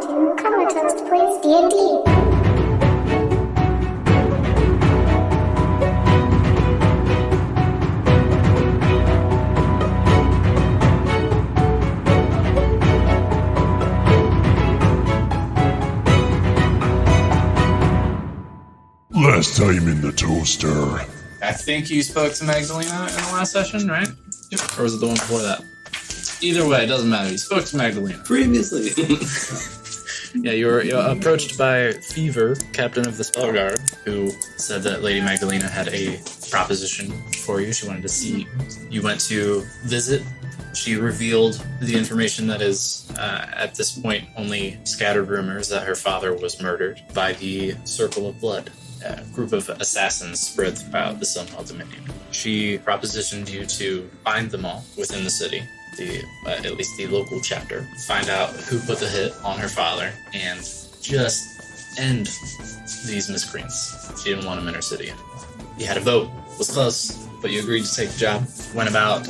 to Comatoast Plays D&D. Last time in the toaster. I think you spoke to Magdalena in the last session, right? Yep. Or was it the one before that? Either way, it doesn't matter. You spoke to Magdalena. Previously. Yeah, you were approached by Fever, captain of the Spell Guard, who said that Lady Magdalena had a proposition for you. She wanted to see you. You went to visit. She revealed the information that is, at this point, only scattered rumors that her father was murdered by the Circle of Blood, a group of assassins spread throughout the Sunwell Dominion. She propositioned you to find them all within the city, at least the local chapter, find out who put the hit on her father, and just end these miscreants. She didn't want them in her city anymore. You had a vote. It was close, but you agreed to take the job. Went about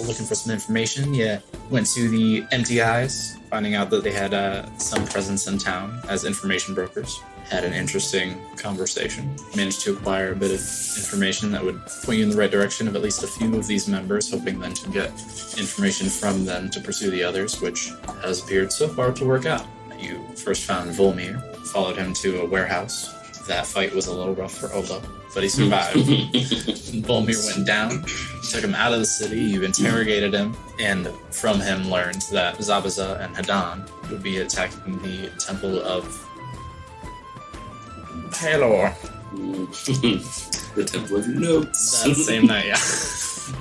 looking for some information. You went to the Empty Eyes, finding out that they had some presence in town as information brokers. Had an interesting conversation. Managed to acquire a bit of information that would point you in the right direction of at least a few of these members, hoping then to get information from them to pursue the others, which has appeared so far to work out. You first found Volmir, followed him to a warehouse. That fight was a little rough for Olo, but he survived. Volmir went down, took him out of the city, you interrogated him, and from him learned that Zabuza and Hadan would be attacking the Temple of Halor. The Temple of Notes. That same night, yeah.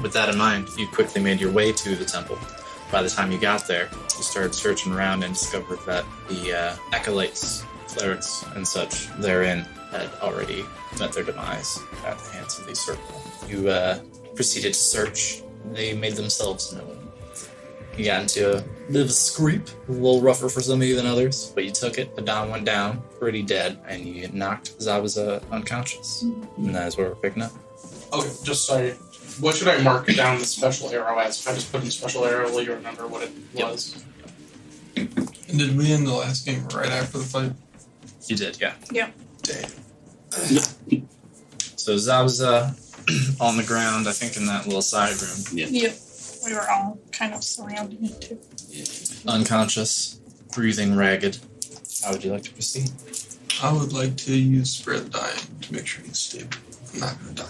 With that in mind, you quickly made your way to the temple. By the time you got there, you started searching around and discovered that the acolytes, clerics, and such therein had already met their demise at the hands of the circle. You proceeded to search. They made themselves known. You got into a bit of a scrape, a little rougher for some of you than others, but you took it. Adon went down, pretty dead, and you knocked Zabuza unconscious. And that is where we're picking up. Okay, just sorry. What should I mark down the special arrow as? If I just put in special arrow, will you remember what it was? And did we end the last game right after the fight? You did, yeah. Yeah. Damn. So Zabuza on the ground, I think in that little side room. Yeah. Yep. We were all kind of surrounding it too. Unconscious, breathing ragged. How would you like to proceed? I would like to use spread dying to make sure he's stable. I'm not gonna die.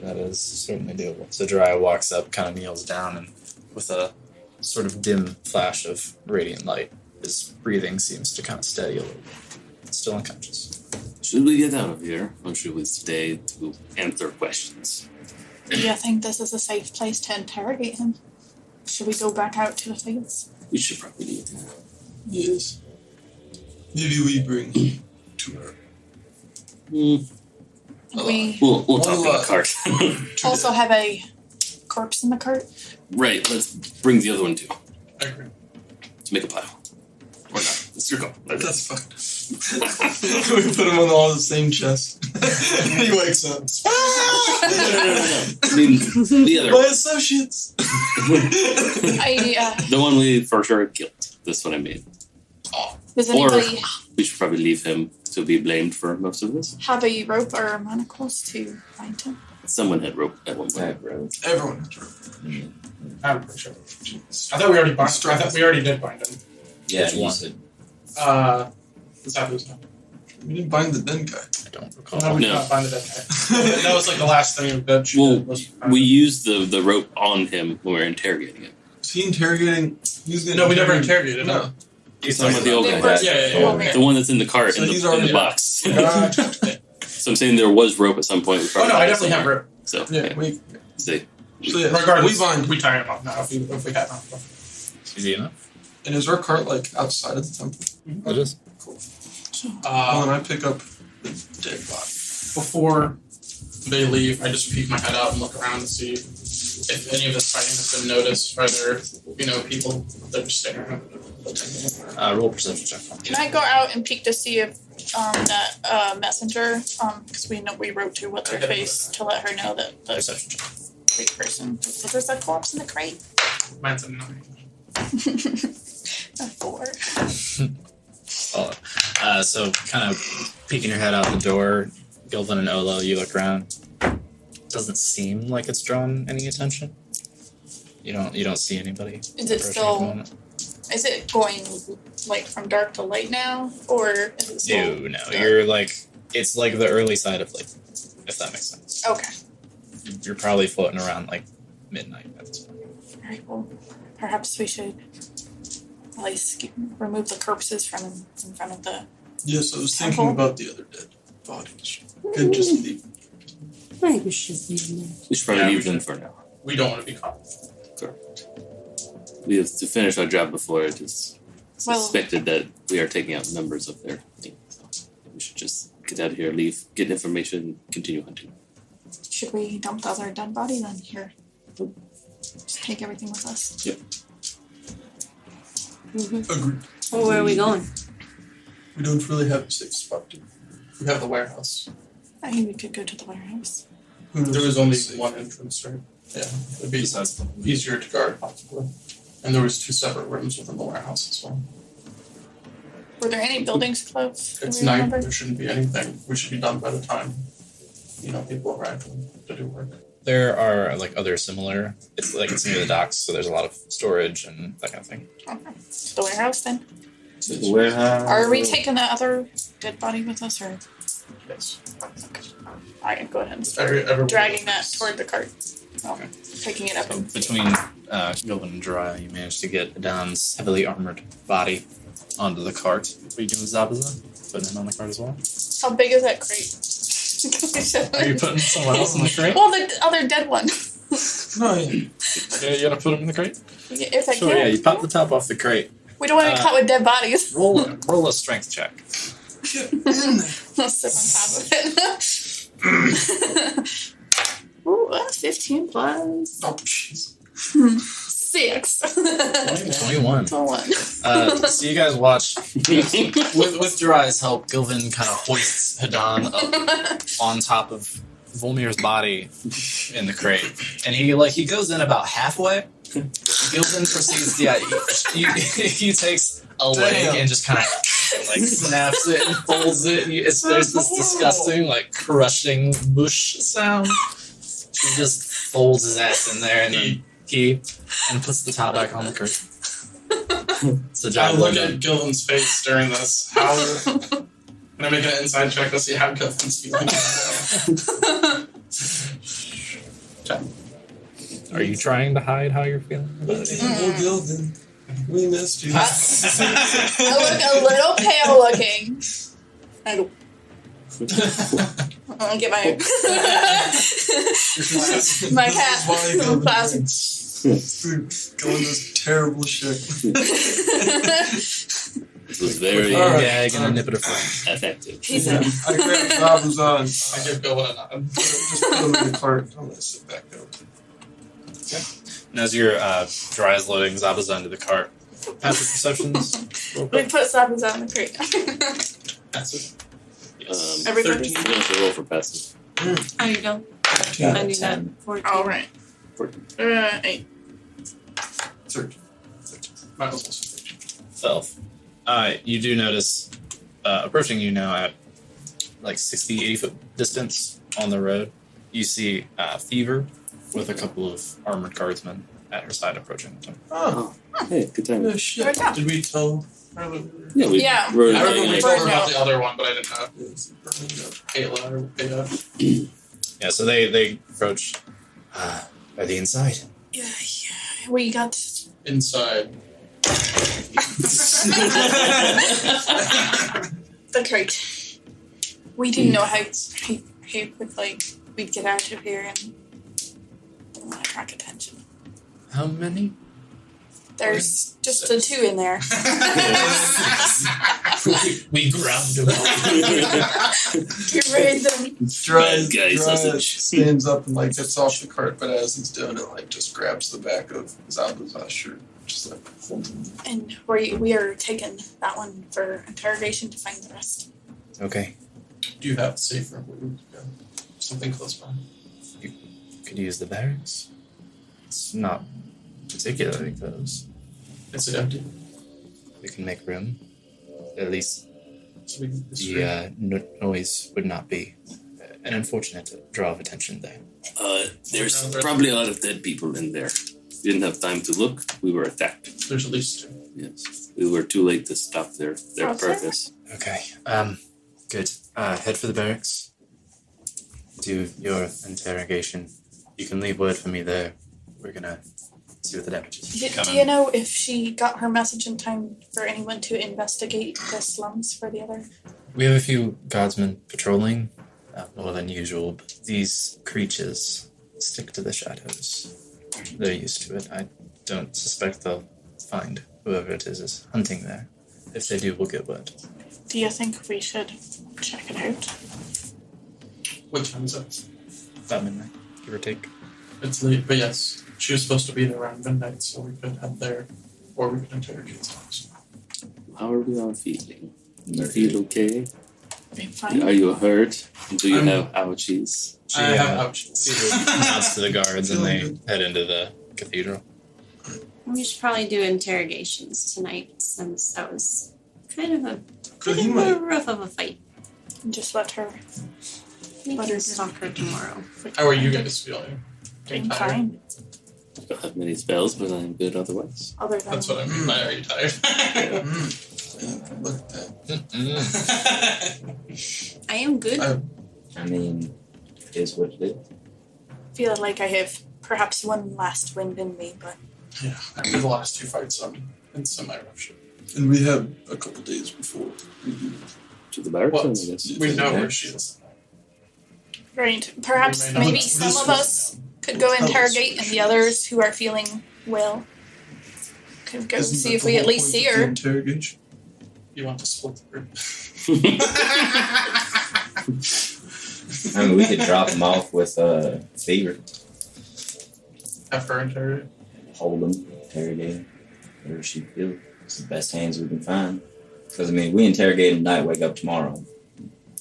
That is certainly doable. So Jiraiya walks up, kind of kneels down, and with a sort of dim flash of radiant light, his breathing seems to kind of steady a little bit. Still unconscious. Should we get out of here, or should we stay to answer questions? Do you think this is a safe place to interrogate him? Should we go back out to the fields? We should probably do that. Yes. Maybe we bring to her. We We'll talk about the cart. also have a corpse in the cart. Right, let's bring the other one too. I agree. Let's make a pile. Or not. It's your call. That's fucked. We put him on all the same chest. He wakes up. No. I mean, the other My one. associates! The one we for sure killed. That's what I mean. Does Or anybody we should probably leave him to be blamed for most of this. have a rope or manacles to find him? Someone had rope at one point. Everyone has rope. I'm pretty sure. I thought we already bind. I thought we already did bind him. Yeah, Which you one? said. Zabuza. We didn't bind the dead guy. I don't recall. No, we did No. not bind the dead guy. That was like the last thing that she Well, did was we used the rope on him when we were interrogating him. Is he interrogating? He's gonna No, we never interrogated him. No. He's talking about the old The guy. first Yeah. one. The one that's in the cart So in he's the already- box. Gotcha. So I'm saying there was rope at some point. We Oh probably no, I had definitely have somewhere. rope. So Yeah, we. say, So yeah, Regardless, we bind. we tie him up now if we had not. Easy enough. And is our cart like outside of the temple? It is. Cool. Well, then Uh, I pick up the dead body. before they leave, I just peek my head out and look around to see if any of this fighting has been noticed. Are there, people that are just staring at Roll perception check. Can I go out and peek to see if that messenger, because we wrote to what's her face to let her know that the Perception check. crate person. So there's a corpse in the crate. Mine's a 9. A 4. So kind of peeking your head out the door, Gilvin and Olo, you look around. Doesn't seem like it's drawn any attention. You don't see anybody. Is it approaching at the still? moment. Is it going like from dark to light now, or is it still? No. You're like it's like the early side of like, if that makes sense. Okay. You're probably floating around like midnight at this point. All right. Well, perhaps we should at least remove the corpses from in front of the. Yes, I was thinking Temple? about the other dead bodies. Could just leave. I think we should leave them. We should probably leave them for now. We don't want to be caught. Correct. We have to finish our job before it is Well- suspected that we are taking out members of their thing. So we should just get out of here, leave, get information, continue hunting. Should we dump the other dead body then? Here. Just take everything with us. Agreed. Well, where are we going? We don't really have a safe spot to. We have the warehouse. I think we could go to the warehouse. Who knows There was what's only safe? one entrance, right? Yeah, it'd be easier to guard possibly. And there was 2 separate rooms within the warehouse as well. Were there any buildings close? It's Do we night, remember? there shouldn't be anything. We should be done by the time, people arrive to do work. There are like other similar. It's like it's near the docks, so there's a lot of storage and that kind of thing. Okay. To the warehouse then. To the warehouse. Are we taking the other dead body with us, or Yes. I can go ahead and start Everyone dragging that toward the cart? Okay. Picking it up So and between Gilvin and Jiraiya, you managed to get Adan's heavily armored body onto the cart. What are you doing with Zabuza? Putting him on the cart as well? how big is that crate? Are you putting someone else in the crate? Well, the other dead one. No, yeah. Yeah, you gotta put him in the crate? If I Sure, can. yeah, you pop the top off the crate. We don't want to be caught with dead bodies. Roll a strength check. I'll sit on top of it. Ooh, 15 plus Oh, jeez. 6. 21. 1. So you guys watch with Jiraiya's help, Gilvin kind of hoists Hadan up on top of Volmir's body in the crate, and he goes in about halfway. Gilvin proceeds, he takes a leg and just kind of like snaps it and folds it. And there's this disgusting like crushing mush sound. He just folds his ass in there and then and puts the top back on the crate. It's a I job look well at done. Gilvin's face during this. How can I make an inside check to see how Gilvin's feeling? Are you trying to hide how you're feeling about it? Well, Gilvin, we missed you. I look a little pale looking. I go. I'll get my my hat. Plastic. Going this terrible shit. It was very All right. Gag and a nip it a friend. effective. He's I grabbed Zabuza and I give Gilvin a nod. just put him in the cart. I'm gonna sit back there. And as your Jiraiya's loading Zabuza into the cart, passive perceptions. Real We quick. put Zabuza in the crate. Passive. Everybody's. 13. You have to roll for passive. There you go. I need that. 14. All right. 14. 8. 13. Mine was also 12. You do notice approaching you now at like 60, 80 foot distance on the road. You see Fever with a couple of armored guardsmen at her side approaching them. Oh, Hey, good time. shit. Good job. Did we tell her that we were Yeah, we Yeah. wrote I it remember we down. told her about the other one, but I didn't know. Kayla or Kayla. Yeah, so they approach. Are they inside? Yeah. We got. Inside. The crate. We didn't know how quickly we'd get out of here and didn't want to attract attention. How many? There's just the 2 in there. We grabbed them all. You raid them. Dries, Guy sausage. stands up and like gets off the cart, but as he's doing it, like just grabs the back of Zabuza's shirt, just like holds him. And we are taking that one for interrogation to find the rest. Okay. Do you have a safe room? Where we would go? Something close by. Could use the barracks. It's not particularly close. Is it empty? We can make room. At least So we can The noise would not be an unfortunate draw of attention there. There's probably a lot of dead people in there. We didn't have time to look. We were attacked. There's at least 2. Yes. We were too late to stop their purpose. Okay. Good. Head for the barracks. Do your interrogation. You can leave word for me there. We're gonna see what the damage is. Do you know if she got her message in time for anyone to investigate the slums for the other? We have a few guardsmen patrolling, more than usual, but these creatures stick to the shadows. They're used to it. I don't suspect they'll find whoever it is hunting there. If they do, we'll get word. Do you think we should check it out? What time is it? About midnight, give or take. It's late, but yes. She was supposed to be there around midnight, so we could head there. Or we could interrogate someone. How are we all feeling? You feel okay? I'm fine. Are you hurt? Do you have ouchies? I have ouchies. Nods to the guards and they head into the cathedral. We should probably do interrogations tonight since that was kind of a rough of a fight. Just let her. We Let her can talk her tomorrow. How are you guys feeling? I'm fine. I don't have many spells, but I'm good otherwise. Other than That's what I mean by are you tired? Look at that. I am good. I mean, it is what it is. feel like I have perhaps one last wind in me, but Yeah, after the last 2 fights, I'm in semi-rough shape. And we have a couple days before we do. To the barracks, What? I guess. We know where she is. right. Perhaps We may not- maybe This some of was- us could go interrogate, and the others who are feeling well could go Isn't see that if the we at whole least point see of the her. interrogation? You want to split the group? I mean, we could drop them off with Fever, Have her interrogate? hold them, interrogate them, whatever she feels. It's the best hands we can find. Because, I mean, we interrogate them tonight, wake up tomorrow.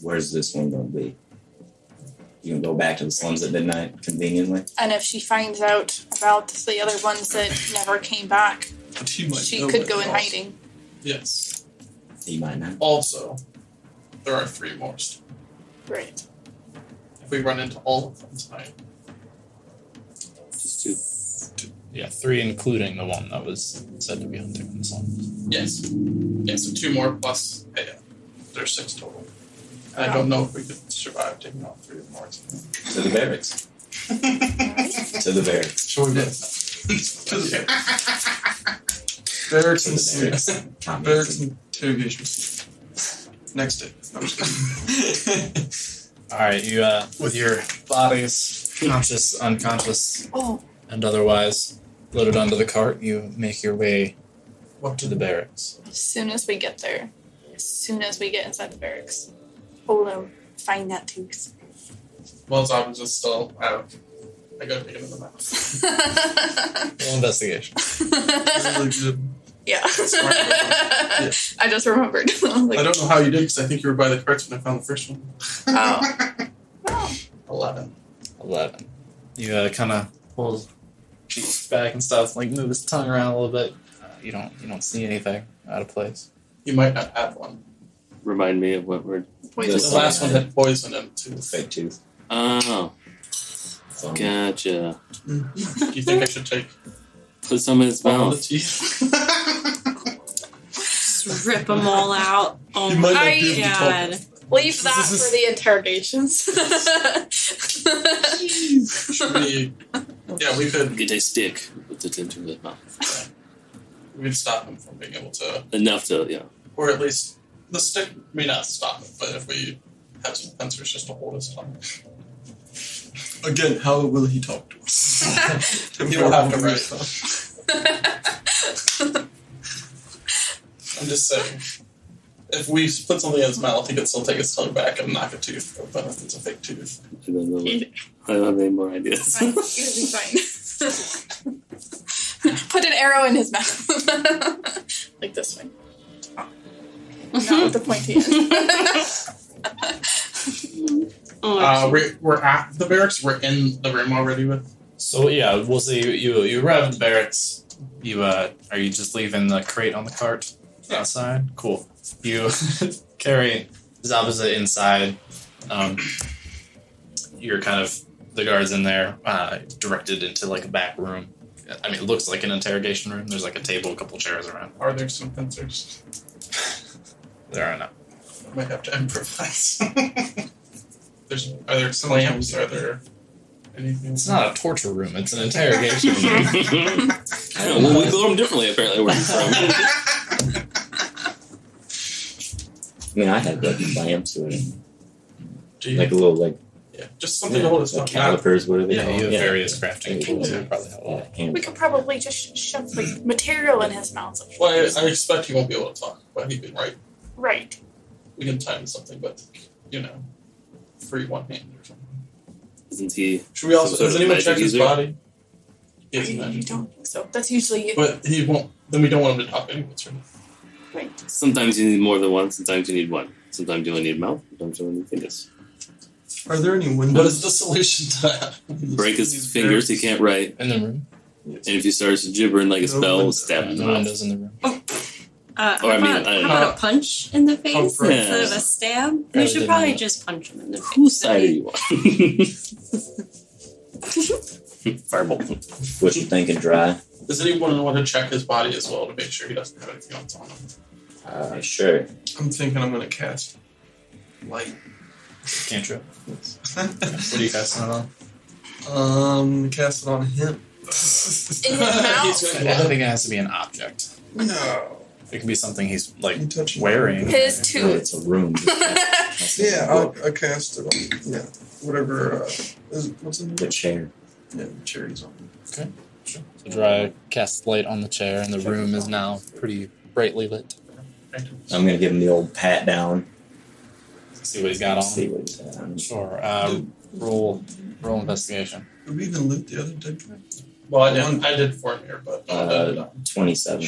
Where's this one going to be? You can go back to the slums at midnight conveniently. And if she finds out about the other ones that never came back, But he might she know could that go in also. hiding. Yes. You might not. Also, there are 3 more. Right. If we run into all of them tonight, Just 2. Yeah, 3 including the one that was said to be hunting in the slums. yes. Yeah, so 2 more plus, there's 6 total. And I don't know if we could survive taking out 3 more. To the barracks. To the barracks. Sure, yes. Barracks To and the sleep. barracks. Barracks and interrogation. Next day. No, I'm just kidding. Alright, you, with your bodies, conscious, unconscious, Oh, and otherwise, loaded onto the cart, you make your way What to the barracks. as soon as we get there, as soon as we get inside the barracks, Olo, find that tooth. Well, Zabuza's still out. I gotta take it in the mouth. Roll investigation. Really good. Yeah. Smart. Yeah. I just remembered. Like, I don't know how you did because I think you were by the carts when I found the first one. Oh. 11. 11. You kind of pull his cheeks back and stuff, like move his tongue around a little bit. You don't see anything out of place. You might not have one. Remind me of what word. Poison. The last one had poison in it too. Fake tooth. Oh, So, gotcha. Do you think I should take Put some in his all the mouth. teeth? Just rip them all out. Oh You might not my be able to talk. god. Leave that This is- for the interrogations. Should we? Yeah, we could. Get a stick, put it into his mouth. We could stop him from being able to, Enough to, or at least the stick may not stop him, but if we have some sensors just to hold his tongue, Again, how will he talk to us? he will have to write. I'm just saying, if we put something in his mouth, he could still take his tongue back and knock a tooth open if it's a fake tooth. I don't know. I don't have any more ideas. Fine. It'll be fine. Put an arrow in his mouth. Like this way. Oh. Not with the pointy end. Oh, We're at the barracks. We're in the room already with. So yeah, we'll see. You arrive at the barracks. You are you just leaving the crate on the cart outside? Cool. You carry Zabuza inside. You're kind of the guards in there, directed into like a back room. I mean, it looks like an interrogation room. There's like a table, a couple chairs around. Are there some pincers? There are not. I might have to improvise. Are there some lamps? Are there anything? It's not a torture room. It's an interrogation room. Well, we build them differently, apparently, where you're from. I mean, I had like lamps or Do you? like a little like Yeah, just something to hold us like up. calipers, what are they Yeah, called? you have various crafting tools. That would probably help. Yeah, hand- We could probably just shove like material in his mouth. Well, I expect he won't be able to talk, but he can write. Right. We can time something, but free one hand or something. Isn't he? Should we also? Some sort Has of anyone magic checked his user? body? Yes, You magic. don't think so. That's usually But he won't. Then we don't want him to talk anyways, right? right. Sometimes you need more than one. Sometimes you need one. Sometimes you only need mouth. Sometimes you only need fingers. Are there any windows? What is the solution to that? Break his fingers. He can't write. In the room. And if he starts gibbering like a No spell, window. stab him in No the mouth. windows in the room. Or, I mean, how about a punch in the face right. instead of a stab? We Rather should than probably that. just punch him in the face. Whose side are you on? Firebolt. What you thinking, dry? Does anyone want to check his body as well to make sure he doesn't have anything else on him? Sure. I'm thinking I'm gonna cast light. Cantrip. What are you casting it on? Cast it on him. In his mouth. I think it has to be an object. No. It could be something he's like You touch wearing. His Yeah, tooth. it's a room. Yeah, I cast it on. Yeah, whatever. What's in The there? chair. Yeah, the cherries on. Sure. So Dry casts light on the chair, and the room is now pretty brightly lit. I'm gonna give him the old pat down. See what he's got on. See what he's on. Sure. Roll investigation. Did we even loot the other dead guy? Well, I did form here, but 27.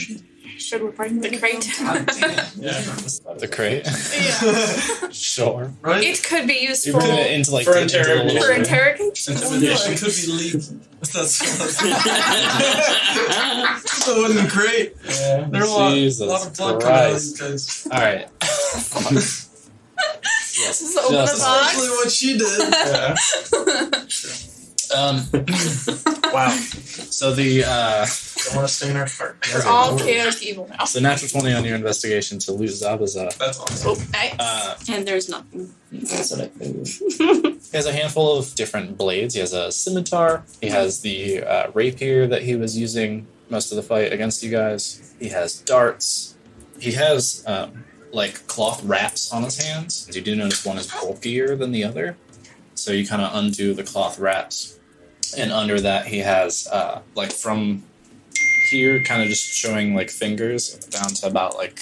Should we bring the crate? yeah. The crate. Yeah. Sure. Right? It could be You useful put it into like For into the interrogation. little- for interrogation. Intimidation. It could be leaked. That's that wasn't great. Yeah. There were a lot Jesus of blood coming out of Christ. these guys. All right. Yes. Just open the Just- box. Especially what she did. Yeah. Wow. So the Don't want to stay in our heart. We're all chaotic evil now. so natural 20 on your investigation to loot Zabuza. That's awesome. Oh, nice. And there's nothing. That's what I figured. He has a handful of different blades. He has a scimitar. He has the rapier that he was using most of the fight against you guys. He has darts. He has like cloth wraps on his hands. You do notice one is bulkier than the other. So you kind of undo the cloth wraps. And under that he has like from here kind of just showing like fingers down to about like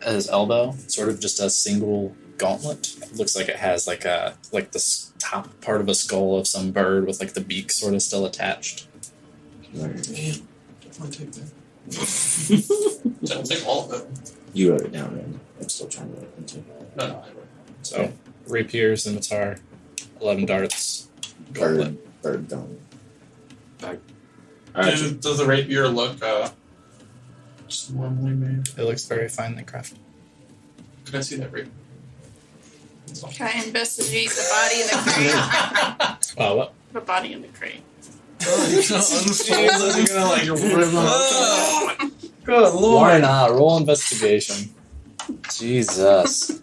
his elbow. Sort of just a single gauntlet. It looks like it has like the top part of a skull of some bird with like the beak sort of still attached. Damn. Definitely take that. Don't take all of it. You wrote it down, right? I'm still trying to write it into No, I wrote So rapier, scimitar, 11 darts, gauntlet. bird gone. it. Alright. Does the rapier look just normally made? It looks very finely crafted. Could I see that rapier? That's all. Can I investigate the body in the crate? What? The body in the crate. Oh, you're gonna unfold it. You're gonna like rip it up. Good Why lord. not? Roll investigation. Jesus.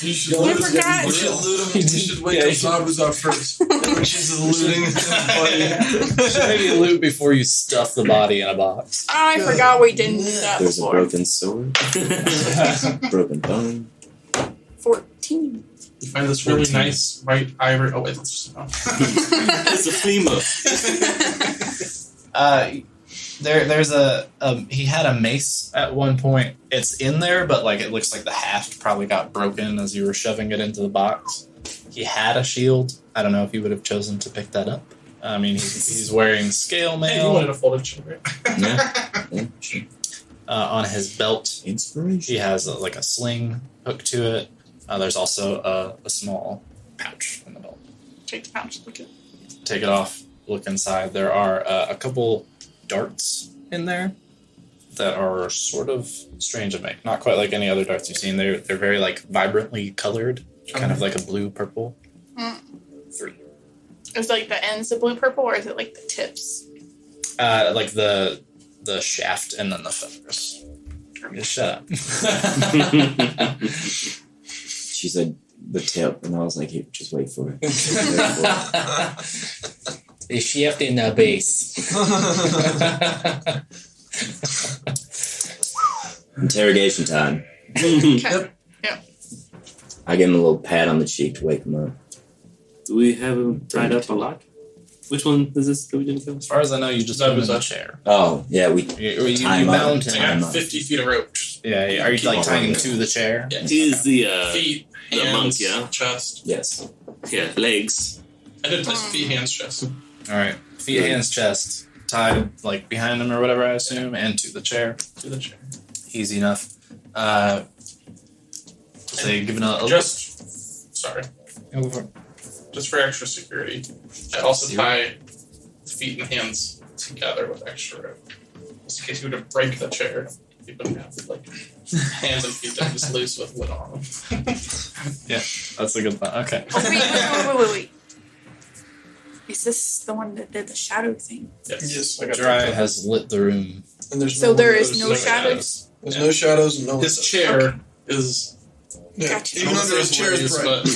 You should I loot him. forgot. You should loot him. You should wake up Zabuza first. When she's looting his body. Maybe loot before you stuff the body in a box. I forgot we didn't do that There's a before. broken sword, broken bone. 14. You find this really 14. nice white ivory. Oh wait, that's just It's a FEMA. There's a he had a mace at one point. It's in there, but like it looks like the haft probably got broken as you were shoving it into the box. He had a shield. I don't know if you would have chosen to pick that up. I mean, he's wearing scale Hey, you wanted mail a folded shield, right? Yeah, sure. on his belt. Inspiration. He has like a sling hooked to it. There's also a small pouch in the belt. Take the pouch, look at it. Take it off. Look inside. There are a couple darts in there. that are sort of strange to make. Not quite like any other darts you've seen. They're very like vibrantly colored, kind of like a blue purple. 3. Is like the ends the blue purple, or is it like the tips? Like the shaft and then the feathers. Just shut up. She said the tip, and I was like, hey, just wait for it. The shaft and the base. Interrogation time. Okay. I give him a little pat on the cheek to wake him up. Do we have him tied up a lot? Which one is this that we didn't kill? As far as I know, you just put him in a chair. Oh, yeah, we You tie him up. mount I him. got 50 feet of rope. Yeah, are you like tying him to the chair? Yeah. He's the Feet, the hands, monk, yeah? chest. Yes. Legs. I did this feet, hands, chest. All right, feet, hands, chest, tied like behind him or whatever, I assume, and to the chair. To the chair. Easy enough. Say, given a Sorry. Go for it. Just for extra security. I also tie the feet and hands together with extra rope. Just in case you were to break the chair. You wouldn't have like hands and feet that just loose with wood on them. Yeah, that's a good thought. Okay. Oh, wait. Is this the one that did the shadow thing? Yes. I got Dry that. has lit the room. And there's So no there windows. is no shadows? There's no shadows and no His windows. chair is Yeah, Gotcha. even under his chair is Worries, bright. but,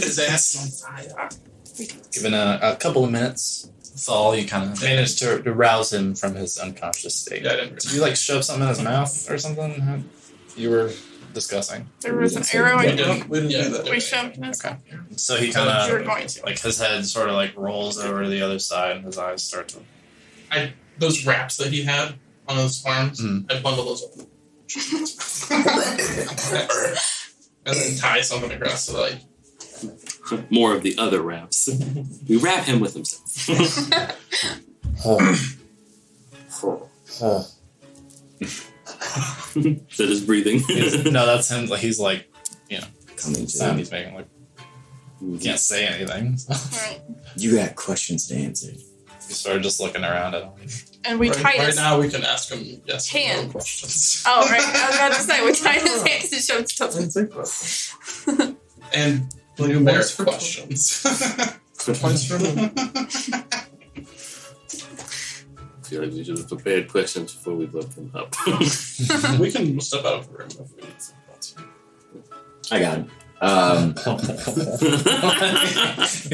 his ass is on fire. Given a couple of minutes, that's all you kind of managed to rouse him from his unconscious state. Yeah, I didn't Did you like shove something in his mouth or something? You were discussing. There was an arrow We in didn't do that. we shoved in his Okay. So he You kind were of going to. like his head sort of like rolls over to the other side, and his eyes start to. Those wraps that he had on his arms, I bundle those up. And then tie something across to like More of the other wraps. We wrap him with himself. Is that his breathing? No, that's him. Like he's like, Coming the sound to he's making. Like he can't say anything. So Right. you got questions to answer. he started just looking around at him. And we tied right his now we can ask him yes or no Hands. questions. Oh, right. I was about to say, we tied his hands and shoved I stuff. didn't think about that. And Like numeric once for questions. Twice for me. I feel like we should have prepared questions before we woke him up. We can step out of the room if we need some. I got it.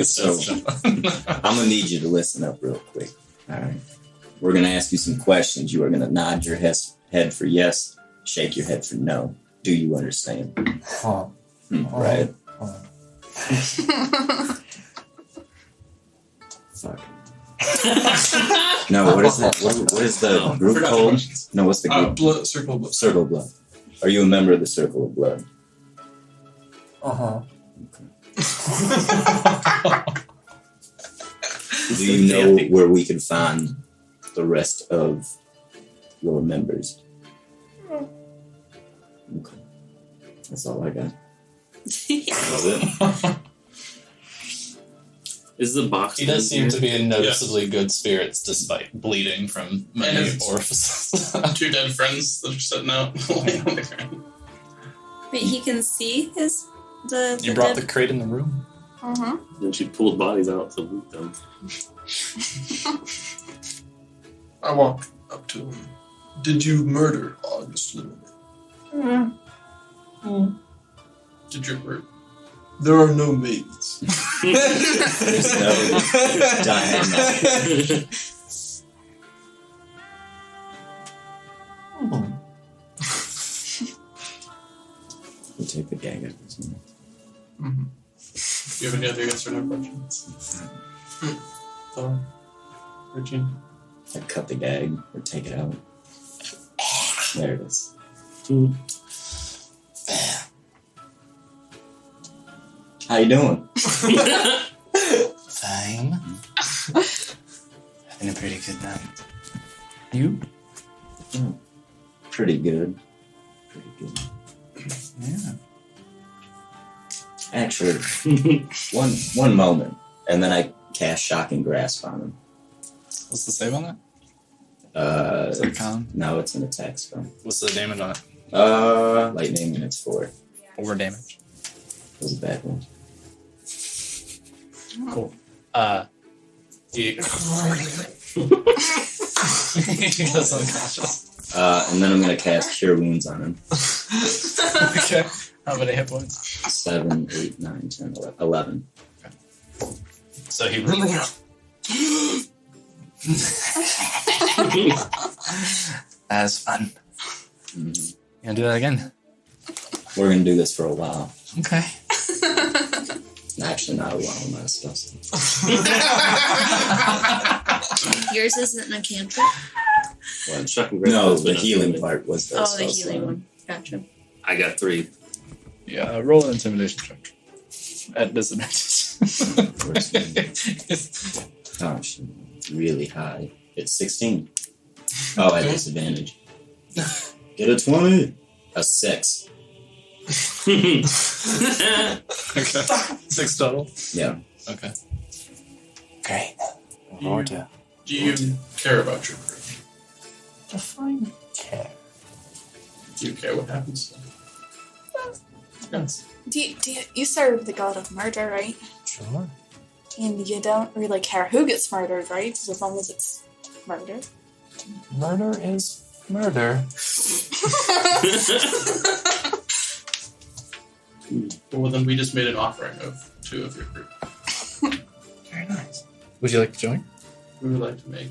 So I'm gonna need you to listen up real quick. All right. We're gonna ask you some questions. You are gonna nod your head for yes, shake your head for no. Do you understand? Right. Fuck. No, what is that? What is the group Forgot the called? questions. No, what's the group? Blood, circle of blood. Circle of Blood. Are you a member of the Circle of Blood? Do you know where we can find the rest of your members? Okay. That's all I got. That's it. Is the box? He does seem to be in noticeably good spirits despite bleeding from many And his- orifices. 2 dead friends that are sitting out laying on the ground. Wait, he can see the You brought dead- the crate in the room? Uh-huh. And she pulled bodies out to loot them. I walk up to him. Did you murder August Lumen? Did your group? There are no maidens. There's no Diana. You take the gag out of his mouth. Do you have any other yes or no questions? Thor? Virgin? I cut the gag or take it out. There it is. How you doing? Fine. Having a pretty good night. You? Pretty good. Pretty good. Yeah. Actually, one moment, and then I cast Shocking Grasp on him. What's the save on that? Is that a con? No, it's an attack spell. What's the damage on it? Lightning, and it's 4. 4 damage. That was a bad one. Cool. He goes unconscious. And then I'm gonna cast Cure Wounds on him. Okay. How many hit points? 7, 8, 9, 10, 11. So he. That's fun. Mm-hmm. You gonna do that again? We're gonna do this for a while. Okay. Actually, not a while. I'm not supposed to. Yours isn't a cantrip? Well, Chuck and Greg No, has the been healing a- part was the Oh, the spell healing slot. one. Gotcha. I got 3. Yeah. Roll an intimidation check. At disadvantage. Oh, shit. It's really high. It's 16. Oh, at disadvantage. Get a 20. A 6. Okay. 6 total. Yeah. Okay. Great. Lord, yeah. Do you care about your crew? Define care. Do you care what happens? Yes. You serve the god of murder, right? Sure. And you don't really care who gets murdered, right? As long as it's murder. Murder is murder. Well, then we just made an offering of 2 of your group. Very nice. Would you like to join? We would like to make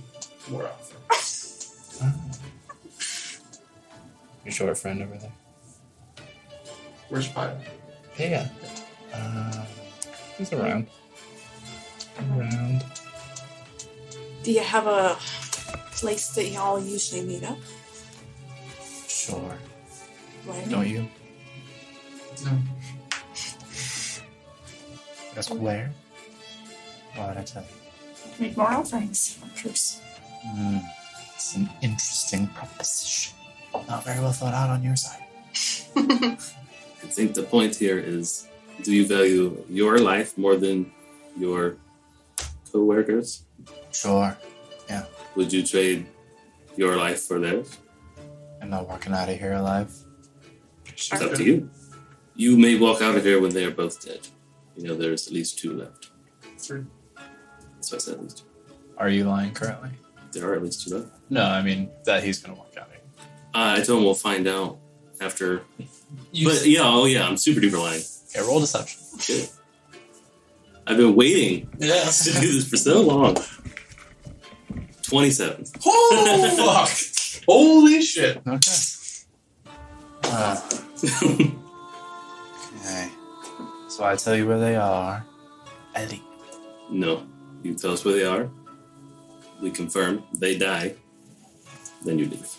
more offerings. Your short friend over there. Where's Pio? Yeah. He's around. Around. Do you have a place that y'all usually meet up? Sure. Where? Don't you? No. That's where? Why would I tell you? Make more offerings. Bruce. It's an interesting proposition. Not very well thought out on your side. I think the point here is, do you value your life more than your co-workers? Sure. Would you trade your life for theirs? I'm not walking out of here alive. It's up to you. You may walk out of here when they are both dead. You know, there's at least 2 left. 3. That's why I said at least 2. Are you lying currently? There are at least 2 left. No, I mean that he's gonna walk out of here. I told him we'll find out after. You But yeah, oh yeah, I'm super duper lying. Okay, roll deception. Good. I've been waiting Yeah. to do this for so long. 27. Oh, fuck! Holy shit! Okay. Okay. So I tell you where they are. Eddie. No. You tell us where they are. We confirm. They die. Then you leave.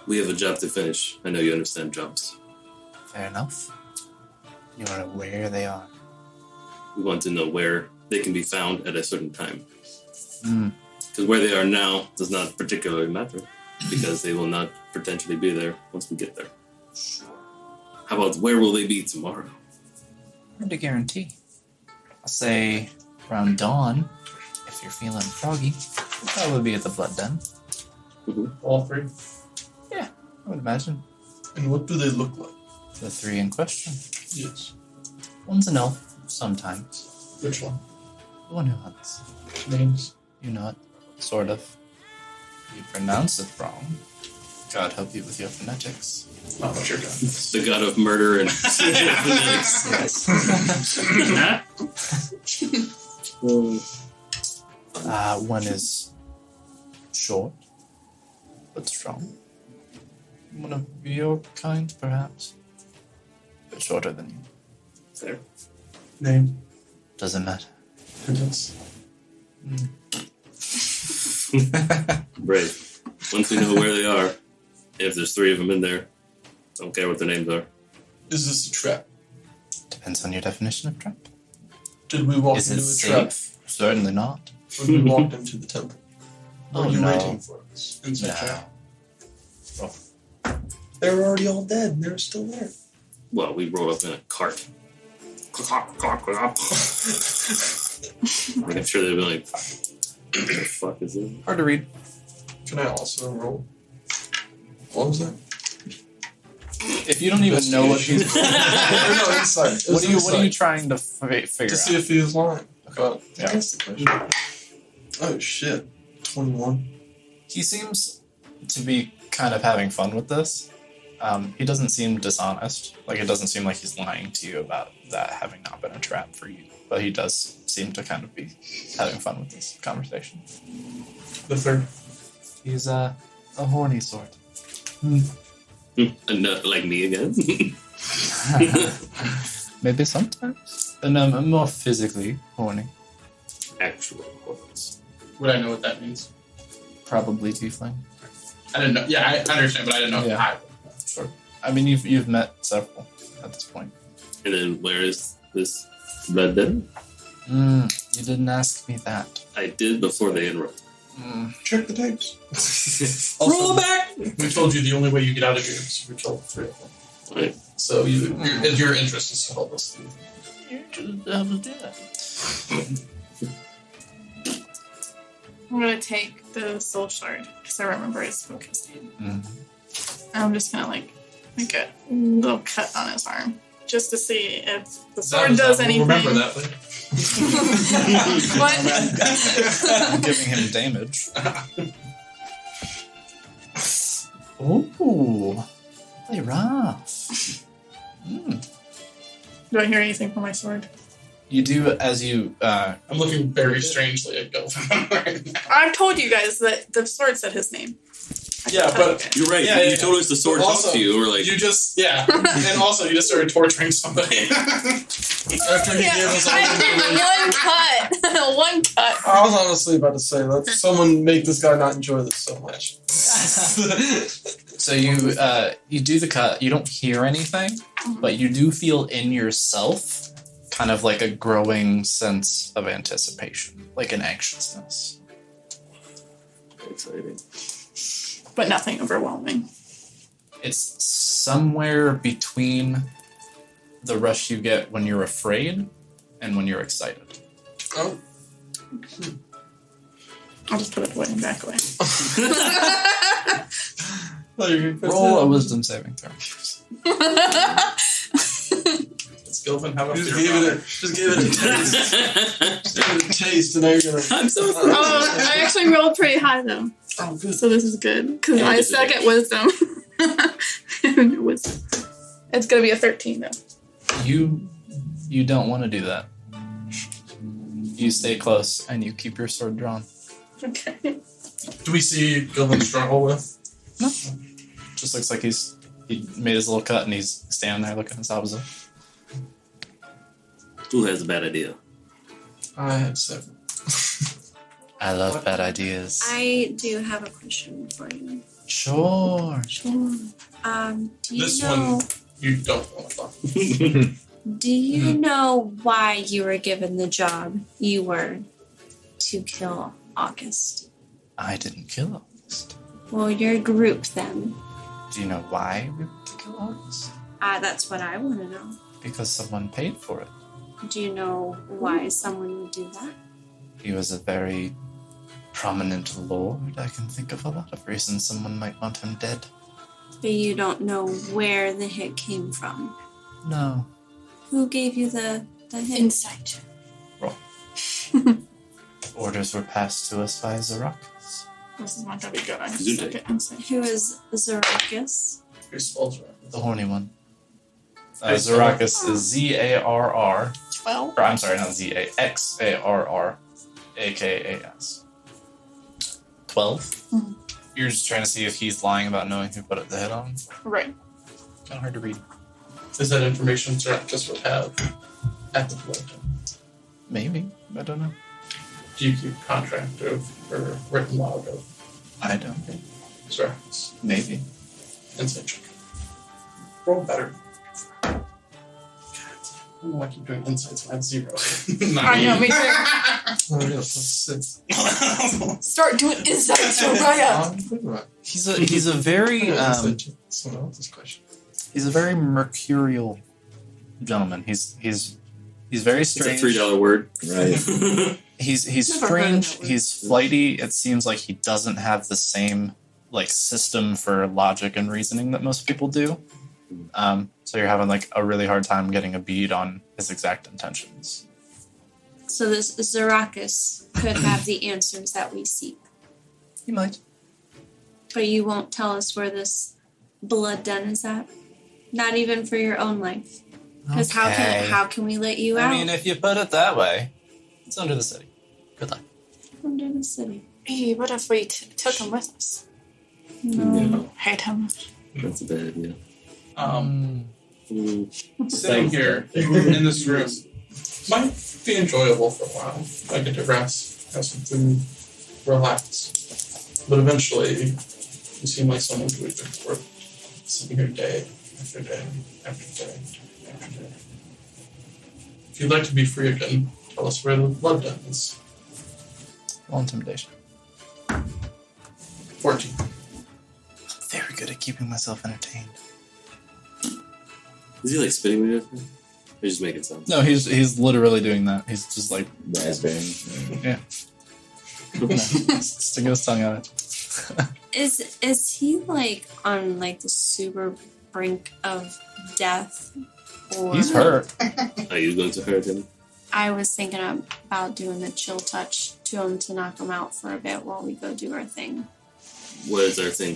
We have a job to finish. I know you understand jobs. Fair enough. You want to know where they are? We want to know where they can be found at a certain time. Hmm. Because where they are now does not particularly matter. Because they will not potentially be there once we get there. How about where will they be tomorrow? Hard to guarantee. I'll say around dawn, if you're feeling froggy, you'll probably be at the blood den. All 3. I would imagine. And what do they look like? The 3 in question. Yes. One's an elf, sometimes. Which one? The one who hunts. Names? You know it, sort of. You pronounce it wrong. God help you with your phonetics. Not what you're doing. The god of murder and phonetics. One is short, but strong. One of your kind, perhaps. But shorter than you. Fair. Name? Doesn't matter. Sentence? Brave. Once we know where they are, if there's 3 of them in there, don't care what their names are. Is this a trap? Depends on your definition of trap. Did we walk Is into it a trap safe? Certainly not. when we walked into the temple? Oh, Were you no. waiting for us? Inside No. trap. They were already all dead and they were still there. Well, we rolled up in a cart. I'm sure they'd be like, what the fuck is this? Hard to read. Can I also roll? What was that? If you don't even know what he's no, insight. what are you trying to figure To out? see if he was lying. But Yeah. that's the question. Oh shit. 21. He seems to be kind of having fun with this. He doesn't seem dishonest. Like, it doesn't seem like he's lying to you about that having not been a trap for you. But he does seem to kind of be having fun with this conversation. The third. He's a horny sort. No, like me again. Maybe sometimes. And more physically horny. Actual horns. Would I know what that means? Probably tiefling. I didn't know. Yeah, I understand, but I didn't know Yeah. how. Sure. I mean, you've met several at this point. And then where is this blood then? You didn't ask me that. I did before they interrupted. Check the tapes. Roll back! We told you the only way you get out of here is we told 3 of them. Right. So your interest is to help us. You should have to do that. I'm gonna take the soul shard because I remember I spoke his name. I'm just gonna like make a little cut on his arm just to see if the sword does anything. Remember that later. What? I'm giving him damage. Ooh, really rough. Do I hear anything from my sword? You do as you. I'm looking very strangely at Gilvin right now. I've told you guys that the sword said his name. Yeah, but You're right. Yeah, you yeah, told us the sword But talked also, to you. We're like, you just and also you just started torturing somebody after he gave us all I the did information. one cut. I was honestly about to say, let someone make this guy not enjoy this so much. So you do the cut. You don't hear anything, but you do feel in yourself kind of like a growing sense of anticipation, like an anxiousness. exciting. But nothing overwhelming. It's somewhere between the rush you get when you're afraid and when you're excited. Oh. I'll just put it away and back away. Roll a wisdom saving throw. It's Gilvin, how about Just your gave brother? it a taste. Just give it a taste, and now you're gonna. I'm so Oh, I actually rolled pretty high though, Oh, good. so this is good because Yeah, I good. suck at wisdom. Wisdom. It's gonna be a 13 though. You don't want to do that. You stay close and you keep your sword drawn. Okay. Do we see Gilvin struggle with? No. Just looks like he made his little cut and he's standing there looking at Zabuza. Who has a bad idea? I had 7. I love bad ideas. I do have a question for you. Sure. Sure. Do you This know? one you don't want to talk. Do you know why you were given the job you were to kill August? I didn't kill August. Well, your group then. Do you know why we were to kill August? That's what I want to know. Because someone paid for it. Do you know why someone would do that? He was a very prominent lord. I can think of a lot of reasons someone might want him dead. But you don't know where the hit came from. No. Who gave you the hit? Insight. Orders were passed to us by Zabuza. This is not gonna be good. I Zute. suck at insight. Who is Zarakis? Your spells right. The horny one. Hey, Zabuza is Z-A-R-R. 12. Or, I'm sorry, not Z-A-X-A-R-R-A-K-A-S. 12? Mhm. You're just trying to see if he's lying about knowing who put the hit on? Right. Kind of hard to read. Is that information just would have at the floor? Maybe. I don't know. Do you keep contract of or written log of I don't. Zerats? Maybe. Insight check. Roll better. God, I don't know why I keep doing insights when I have 0. I know, me too. Oh, yeah, +6. Start doing insights, Soraya. I'm thinking about it. He's a very Insight check. Someone else's question. he's a very mercurial gentleman. He's He's very It's a strange. $3 word. Right. He's Never heard of strange. that word. He's flighty. It seems like he doesn't have the same like system for logic and reasoning that most people do. So you're having like a really hard time getting a bead on his exact intentions. So this Zarakis could have the answers that we seek. He might. But you won't tell us where this blood den is at? Not even for your own life. Because Okay. how can we let you out I mean, if you put it that way, it's under the city. Good luck. under the city? Hey, what if we took him with us? No. Hate him. That's a bad idea. Sitting here in this room might be enjoyable for a while. I get to rest, have some food, relax. But eventually, you seem like someone who would be worth sitting here day after day after day after day. If you'd like to be free again, tell us where the blood den is. Roll intimidation. 14. Very good at keeping myself entertained. Is he like spitting me? Or just making sounds? No, he's literally doing that. He's just like Raspberry. sticking his tongue out. Is he like on like the super brink of death? Or He's hurt. Are you going to hurt him? I was thinking about doing the chill touch to him to knock him out for a bit while we go do our thing. What is our thing?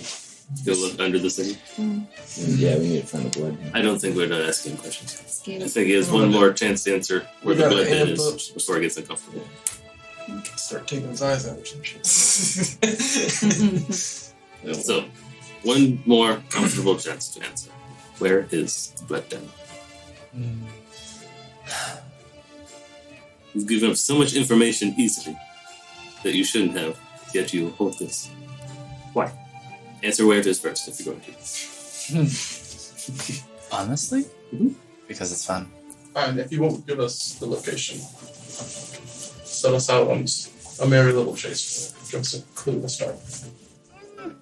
Go look under the city? Yeah, we need to find the blood. I don't think we're done asking questions. I Excuse think he has one more chance to answer where We the gotta blood den amp is up. before it gets uncomfortable. Start taking his eyes out or some shit. So, one more comfortable chance to answer. Where is the blood den? You've given up so much information easily that you shouldn't have, yet you hold this. Why? Answer where it is first if you're going to. Honestly? Mhm. Because it's fun. And if you won't give us the location, set us out on a merry little chase. Give us a clue to start. I've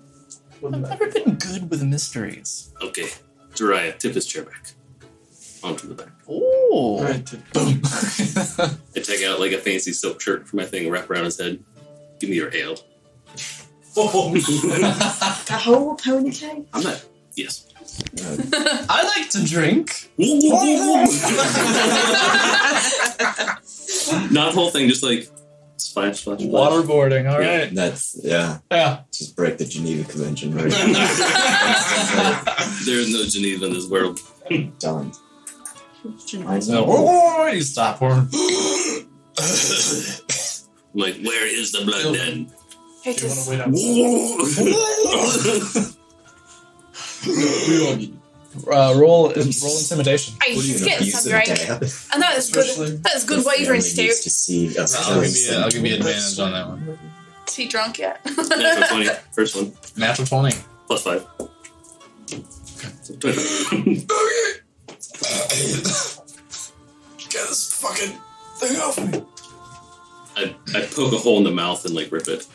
Wouldn't that never been good with mysteries. Okay, Jiraiya, tip his chair back. Onto the back. Ooh. Alright, Boom. I take out like a fancy silk shirt from my thing, wrap around his head. Give me your ale. The whole pony cake? I'm not. Yes. I like to drink. Not whole thing, just like splash, splash, splash. Waterboarding, all right. That's yeah. Just break the Geneva Convention, right? There is no Geneva in this world. Done. I know. Oh, you stop her. I'm like, where is the blood den? Hate Do you want us. to wait outside? we don't need Roll intimidation. Hey, What are you, he's an getting some abusive drink. dad? And that is Especially- good. That is good Your wavering family stew. needs to see us I'll close. give you advantage on that one. Is he drunk yet? Natural 20, first one, Natural 20. plus 5. So 20. Get this fucking thing off me. I poke a hole in the mouth and like rip it.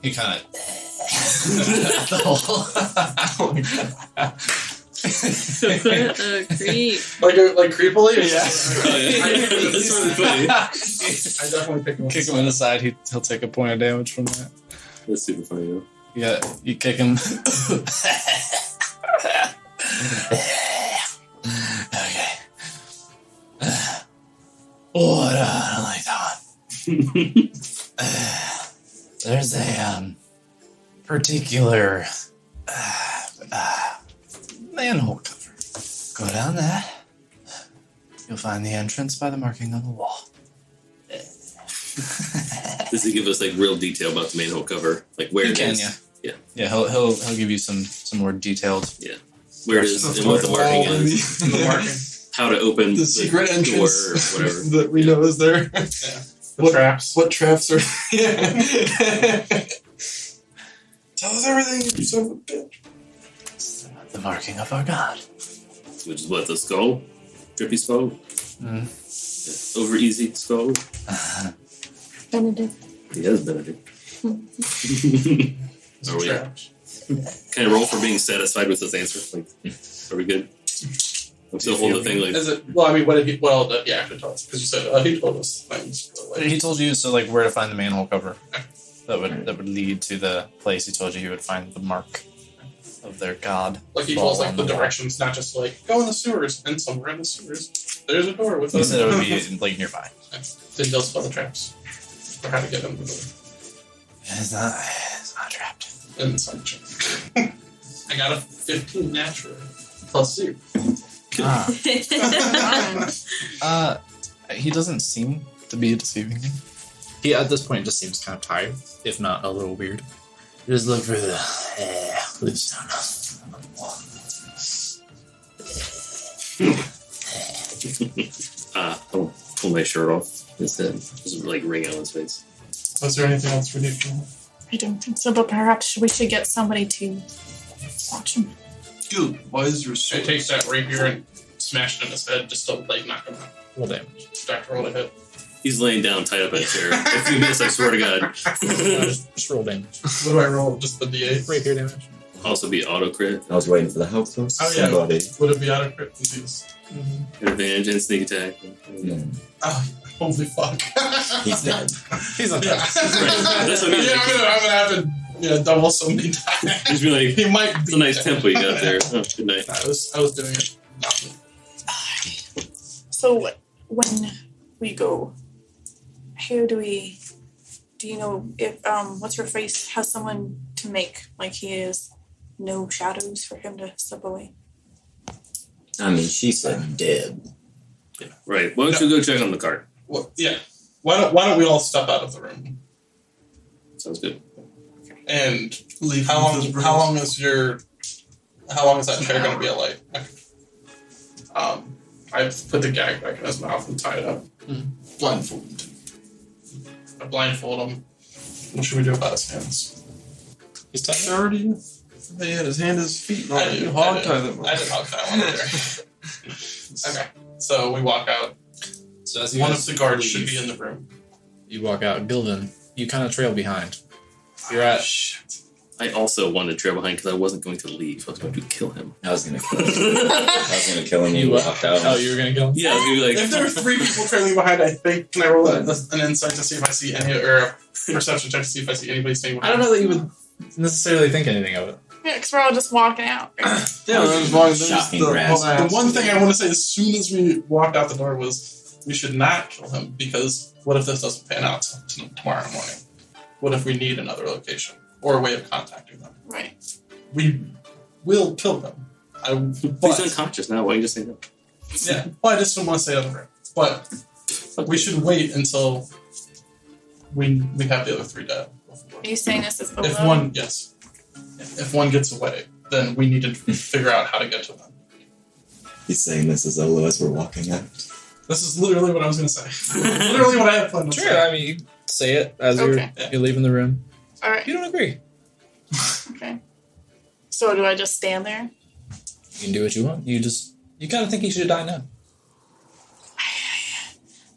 He kind of. Creep. Like creepily? Yeah. That's really funny. I definitely pick him up. Kick him in the side. He'll take a point of damage from that. That's super funny though. You kick him. Okay. Oh, I don't like that one. There's a particular manhole cover. Go down that. You'll find the entrance by the marking on the wall. Does he give us like real detail about the manhole cover? Like where it is? Yeah. Yeah, he'll give you some more detailed. Where it is and what the marking is. The marking. How to open The secret door entrance or whatever. that we know is there. The traps. What traps are? Yeah. Tell us everything, you son of a bitch. The marking of our god. Which is what, the skull? Drippy skull? Mm. Over easy skull? Benedict. He has Benedict. Are we? Traps. Can I roll for being satisfied with this answer? Like, are we good? I'm still holding the thing like. Is it? Well, I mean, what did he? Well, he actually told us because you said he told us things. Like, He told you where to find the manhole cover. That would lead to the place. He told you he would find the mark of their god. like he told us like the directions, not just like go in the sewers and somewhere in the sewers there's a door with. He said it would be like nearby. Then they'll spell the traps or how to get in the door. It's not trapped. Inside check. I got a 15 natural plus 0. He doesn't seem to be deceiving you. He at this point just seems kind of tired, if not a little weird. Just look for the loose stone on the wall. I'll pull my shirt off instead. Just like ring out his face. Was there anything else we need from him? I don't think so, but perhaps we should get somebody to watch him. Good. Why is your I sword? take that rapier and smash it in his head just to like knock him out. Roll damage. Start to roll a hit. He's laying down tied up in a chair. If you miss, I swear to God. Just roll damage. What do I roll? Just the D8? Rapier damage. Also be auto crit. I was waiting for the help though. Oh, yeah. Somebody. Would it be out of crit disease? Advantage and sneak attack. Oh, holy fuck. He's dead. He's on Yeah. track. That's okay. Yeah, I'm gonna have to double so many times. Just be like, He might it's a nice tempo you got there. Oh, good night. I was doing it. So when we go, how do you know if what's her face has someone to make like he is no shadows for him to slip away? I mean, she said dead. Right. Why don't you go check on the cart? Well, yeah. Why don't we all step out of the room? Sounds good. And Leave how him with his long brains. how long is that chair gonna be a light? I put the gag back in his mouth and tie it up. Blindfolded. I blindfold him. What should we do about his hands? He's He's tired. already. He had his hand, his feet, and all that. You I hog did tie them. I did hog tie one there. Okay. So we walk out. So as you One guys of the guards leave, should be in the room. You walk out. Gilvin, you kind of trail behind. You're at. Shit. I also wanted to trail behind because I wasn't going to leave. I was going to kill him. I was gonna kill him. I was gonna kill him when You he what? walked out. Oh, you were gonna kill him? Yeah, I was going to be like, If there are 3 people trailing behind, I think can I roll an insight to see if I see any or a perception check to see if I see anybody staying I behind? don't know that you would necessarily think anything of it. Yeah, because we're all just walking out. Right? Yeah, as long as Shocking the grass. The one thing I want to say as soon as we walked out the door was we should not kill him because what if this doesn't pan out tomorrow morning? What if we need another location or a way of contacting them? Right. We will kill them. he's But unconscious now. Why don't you just say that? yeah, well, I just don't want to say that over. But we should wait until we have the other 3 dead. Are you saying this is If alone? one, yes, if one gets away, then we need to figure out how to get to them. He's saying this as Olo as we're walking out. This is literally what I was going to say. Literally what I had planned to Sure, say. I mean, you say it as Okay. you're leaving the room. All right. You don't agree. Okay. So do I just stand there? You can do what you want. You kind of think he should die now.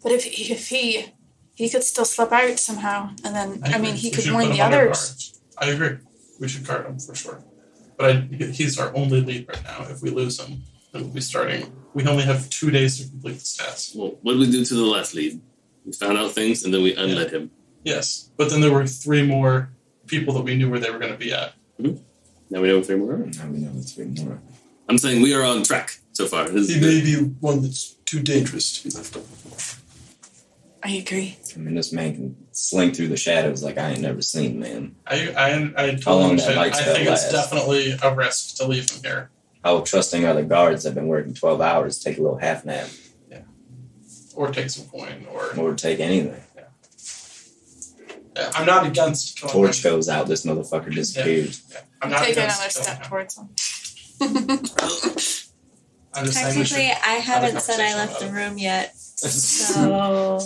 But if he could still slip out somehow, and then I mean agree. he We could should warn put the him under others. guards. I agree. We should guard him for sure. But he's our only lead right now. If we lose him, then we'll be starting. We only have 2 days to complete this task. Well, what did we do to the last lead? We found out things and then we unled him. Yes, but then there were 3 more people that we knew where they were going to be at. Now we know 3 more. Now we know the 3 more. I'm saying we are on track so far. This He is may good. be one that's too dangerous to be left alone. I agree. I mean, this man can sling through the shadows like I ain't never seen, man. I How totally long that understand. light I spell think it's lasts. definitely a risk to leave him here. How trusting are the guards that have been working 12 hours, take a little half nap, Or take some coin, or or take anything. yeah, I'm not against killing Torch him. goes out, this motherfucker disappears. Yeah, I'm not Take against another killing step him. towards him. I'm just saying we should. Technically, I haven't said I conversation left the about room yet, so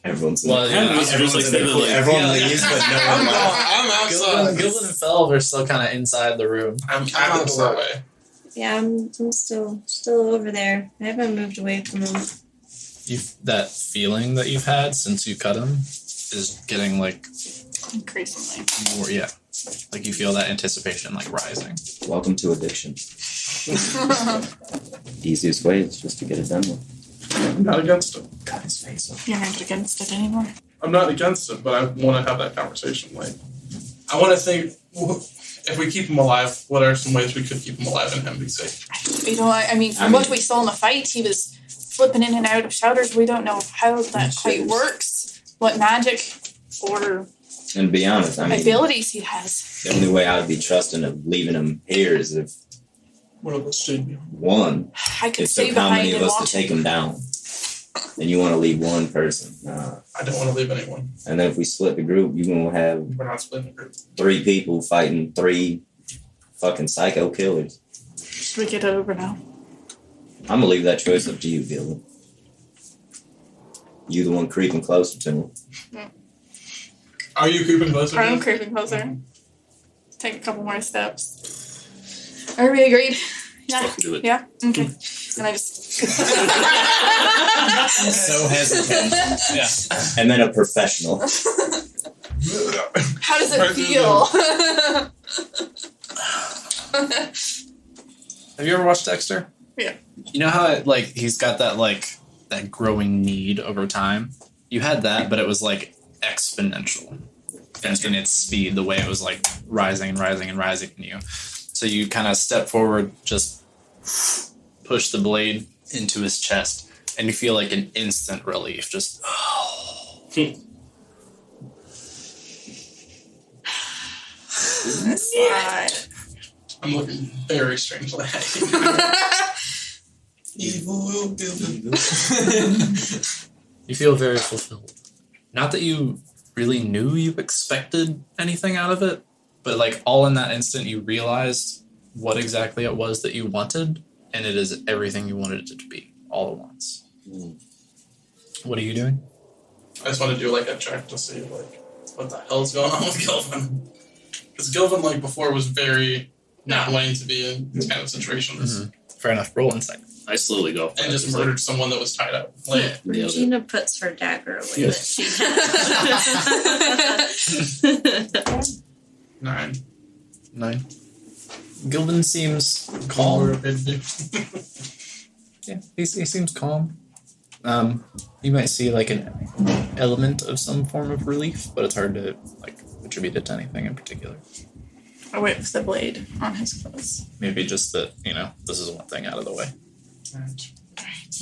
Everyone's Well, yeah, everyone's like, everyone yeah. leaves, but no I'm one left. outside. Gilvin and Felv are still kind of inside the room. I'm out the doorway. yeah, I'm still over there. I haven't moved away from him. That feeling that you've had since you cut him is getting like Increasingly. more. Yeah, Like you feel that anticipation like rising. Welcome to addiction. Easiest way is just to get it done with. I'm not against it. Cut his face off. You're not against it anymore. I'm not against it, but I want to have that conversation. Like, I want to think, if we keep him alive, what are some ways we could keep him alive and him be safe? You know, I mean, from what we saw in the fight, he was flipping in and out of shouters. We don't know how that quite works, what magic or And to be honest, I mean, abilities he has. the only way I would be trusting of leaving him here is if One of us stayed behind. one, I could it stay took how behind many of and us to watch take him. him down. And you want to leave one person. Nah. I don't want to leave anyone. And then if we split the group, you're going to have We're not splitting the group. 3 people fighting 3 fucking psycho killers. Should we get it over now? I'm going to leave that choice up to you, Gilbert. You the one creeping closer to him. Are you creeping closer? I'm creeping closer. Take a couple more steps. Are we agreed? Yeah. Fucking do it. Yeah? Okay. And I just... So hesitant. Yeah. And then a professional. How does it feel? Have you ever watched Dexter? Yeah. You know how he's got that that growing need over time? You had that, but it was like exponential in its speed, the way it was like rising and rising and rising in you. So you kind of step forward, just push the blade into his chest, and you feel like an instant relief. Just I'm looking very strangely at you. Evil will build. you feel very fulfilled. Not that you really knew you expected anything out of it, but like all in that instant you realized what exactly it was that you wanted, and it is everything you wanted it to be all at once. What are you doing? I just want to do like a check to see like what the hell's going on with Gilvin. Because Gilvin like before was very not wanting to be in these kind of situations. Mm-hmm. Fair enough. Roll insight. I slowly go. And just murdered someone that was tied up. Like, Regina puts her dagger away Yes. that she 9. 9. Gilvin seems Or calm. it'd be- Yeah, he seems calm. You might see like an element of some form of relief, but it's hard to like attribute it to anything in particular. I whip the blade on his clothes. Maybe just that, this is one thing out of the way. Alright. Alright.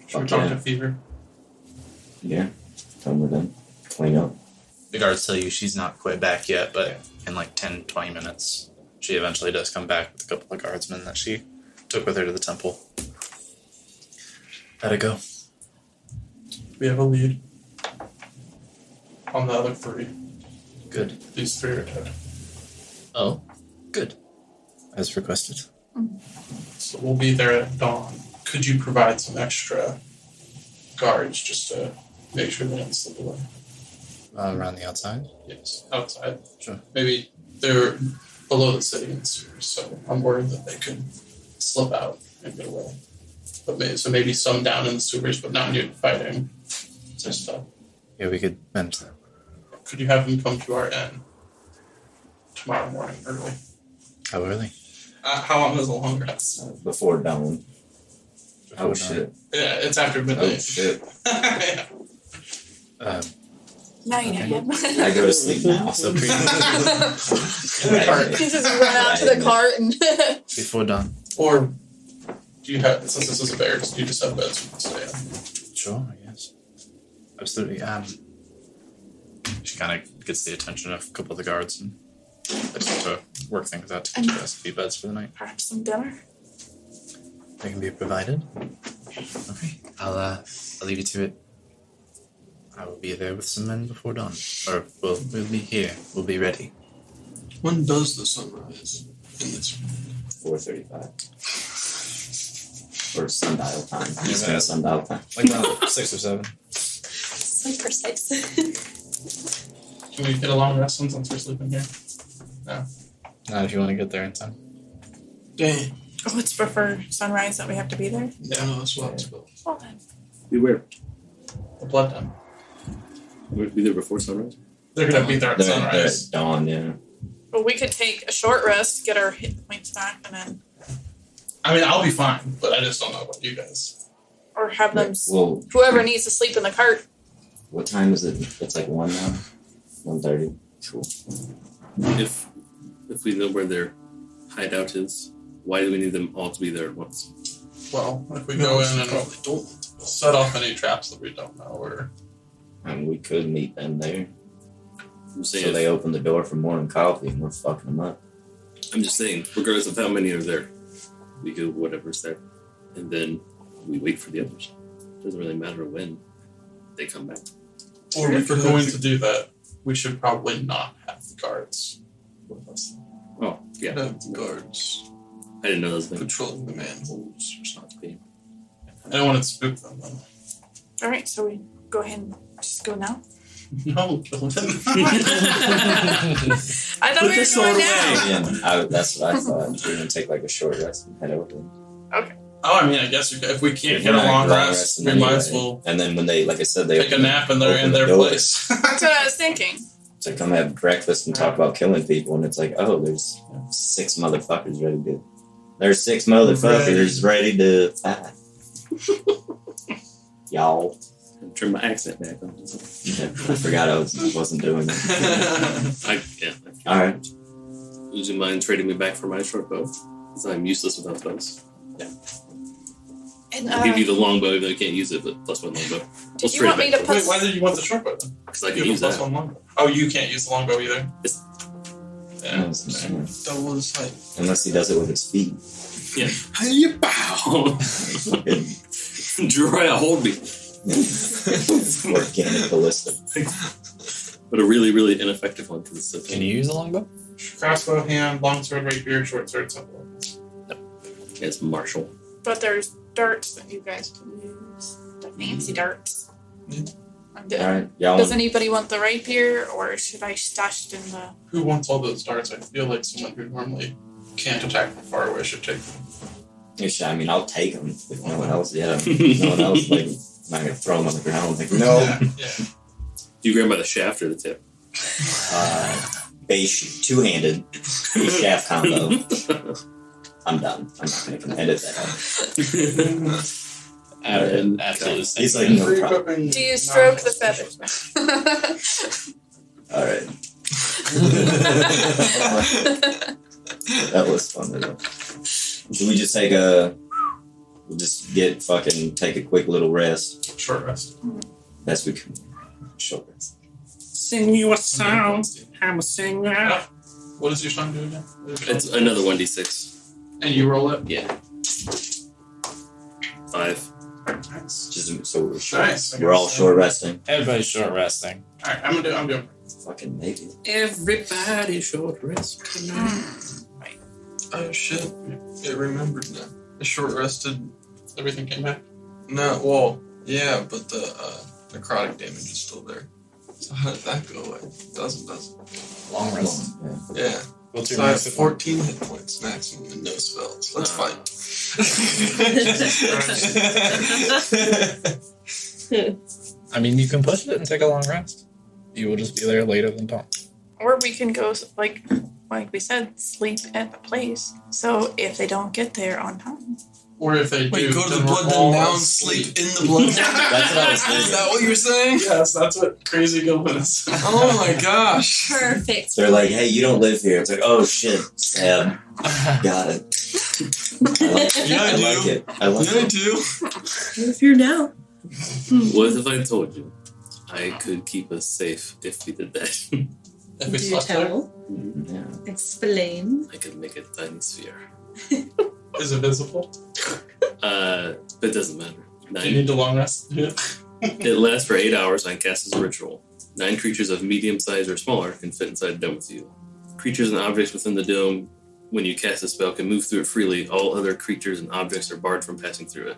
Should we talk to Fever? Yeah. Tell them we're done. Clean up. The guards tell you she's not quite back yet, but in like 10, 20 minutes, she eventually does come back with a couple of guardsmen that she took with her to the temple. How'd it go? We have a lead on the other 3. Good. These 3 are dead. Oh, good. As requested. So we'll be there at dawn. Could you provide some extra guards just to make sure they don't slip away? Around the outside? Yes, outside. Sure. Maybe they're below the city in sewers, so I'm worried that they could slip out and get away. But maybe some down in the sewers, but not near fighting. Just Yeah, we could vent. could you have them come to our inn tomorrow morning early? How early? How long is the long rest? Before dawn. Before dawn. Shit. Yeah, it's after midnight. Oh shit. Yeah. Now you know him. I go to sleep now. So He just run out to the cart and before dawn. Or do you have, since this is a barracks, do you just have beds you can stay in? Sure, yes. Absolutely. She kind of gets the attention of a couple of the guards and they start to work things out to get you guys a few beds for the night. perhaps some dinner. They can be provided. Okay. I'll leave you to it. I will be there with some men before dawn. Or we'll be here. We'll be ready. When does the sun rise in this? 4:35. Or sundial time. Eastern sundial time. Like around 6 or 7. so precise. Can we get a long rest since we're sleeping here? No. Not if you want to get there in time. Dang. Oh, it's before sunrise that we have to be there? Yeah, no, that's what I was about. Well then. Beware. The blood done. We'll be there before sunrise. They're gonna be there at They're sunrise. at dawn, yeah. But we could take a short rest, get our hit points back, and then I mean, I'll be fine, but I just don't know about you guys. or have them. Well, Whoever needs to sleep in the cart. what time is it? It's like 1 now? 1:30? Cool. If we know where their hideout is, why do we need them all to be there at once? Well, if we go in and set off any traps that we don't know, or And we could meet them there. I'm saying, So they open the door for morning coffee and we're fucking them up. I'm just saying, regardless of how many are there, we do whatever's there, and then we wait for the others. Doesn't really matter when they come back. or if we're going to do that, we should probably not have the guards with us. Oh, yeah. Have the guards I didn't know those things. patrolling the manholes or something. I don't want to spook them though. All right, so we go ahead and just go now. No, kill them. I thought we were going now. That's what I thought. We're going to take like a short rest and head over. Oh, I mean, I guess if we can't If get we're a not long long rest, we resting might as anyway. well And then when they, like I said, they take a nap in their the door. place. That's what I was thinking. To come have breakfast and talk about killing people, and it's like, oh, there's 6 motherfuckers ready to. There's 6 motherfuckers ready to fight. Y'all. Turn my accent back on. I forgot I wasn't doing it. All right. Would you mind trading me back for my short bow? Because I'm useless without bows. And I'll give you the longbow, even though you can't use it, but +1 longbow. did you want me to put? Wait, why did you want the short bow then? Because I can You use have a that. +1 longbow. Oh, you can't use the longbow either? Yeah. Double his height. Unless he does it with his feet. Yeah. Hey, bow! Dry, hold me. Organic ballista. But a really, really ineffective one. Cause it's Can you use a longbow? Crossbow, hand, longsword, rapier, short sword, simple. It's martial. But there's darts that you guys can use. The fancy darts. Alright, y'all. Does anybody want the rapier, or should I stash it in the? Who wants all those darts? I feel like someone who normally can't attack from far away should take them. I mean, I'll take them if no one else. Yeah, no one else. Like, I'm not gonna throw them on the ground. Like, no. Yeah. Do you grab by the shaft or the tip? Base 2-handed base shaft combo. I'm done. I'm not gonna edit that out. Absolutely. He's like, no problem. Do you stroke the feathers? All right. That was fun. Should we just take we'll just take a quick little rest? Short rest. Best we can. Short rest. Sing you a song. I'm a singer. What does your song do again? It's another 1d6. And you roll it? Yeah. 5. Nice. Just so we're short. Nice. We're all short resting. Everybody's short resting. Alright, I'm doing. Fucking make it. Everybody short rest tonight. Oh shit. It remembered now. The short rested. Everything came back? No, well, yeah, but the necrotic damage is still there. So how did that go away? Doesn't. Long rest. Yeah. What's So your I have maximum? 14 hit points maximum and no spells. That's fine. I mean, you can push it and take a long rest. You will just be there later than dawn. Or we can go, like we said, sleep at the place. So if they don't get there on time. Or if they Wait, do, go to then the we're blood all den now and asleep. sleep in the blood den? That's what I was thinking. Is that what you're saying? Yes, that's what Crazy Gilman is. Oh my gosh. Perfect. They're like, hey, you don't live here. It's like, oh shit, Stab. Got it. I like it. Yeah, I do. like it. I like Yeah, I it. do. If you're now. What if I told you I could keep us safe if we did that? If we Do slept there. tell. Yeah. Explain. I could make a tiny sphere. Is it visible? But it doesn't matter. Do you need to long rest? Yeah. It lasts for 8 hours and casts as a ritual. 9 creatures of medium size or smaller can fit inside the dome with you. Creatures and objects within the dome, when you cast a spell, can move through it freely. All other creatures and objects are barred from passing through it.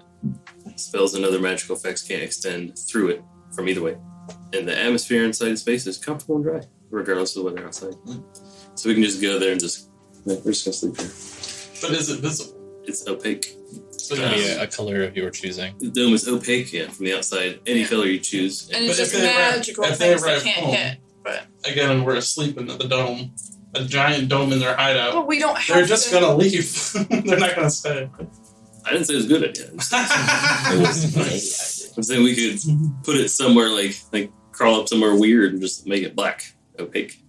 Spells and other magical effects can't extend through it from either way. And the atmosphere inside the space is comfortable and dry, regardless of the weather outside. So we can just go there and just, we're just going to sleep here. But is it visible? It's opaque. So Could be a color of your choosing. The dome is opaque, yeah, from the outside. Any color you choose. And it's But if just they arrive- magical if they things they arrive can't home- hit. But again, we're asleep in the dome, a giant dome in their hideout, Well, we don't have they're just to. gonna leave. They're not gonna stay. I didn't say it was a good idea. It was a idea. I'm saying we could put it somewhere like crawl up somewhere weird and just make it black, opaque.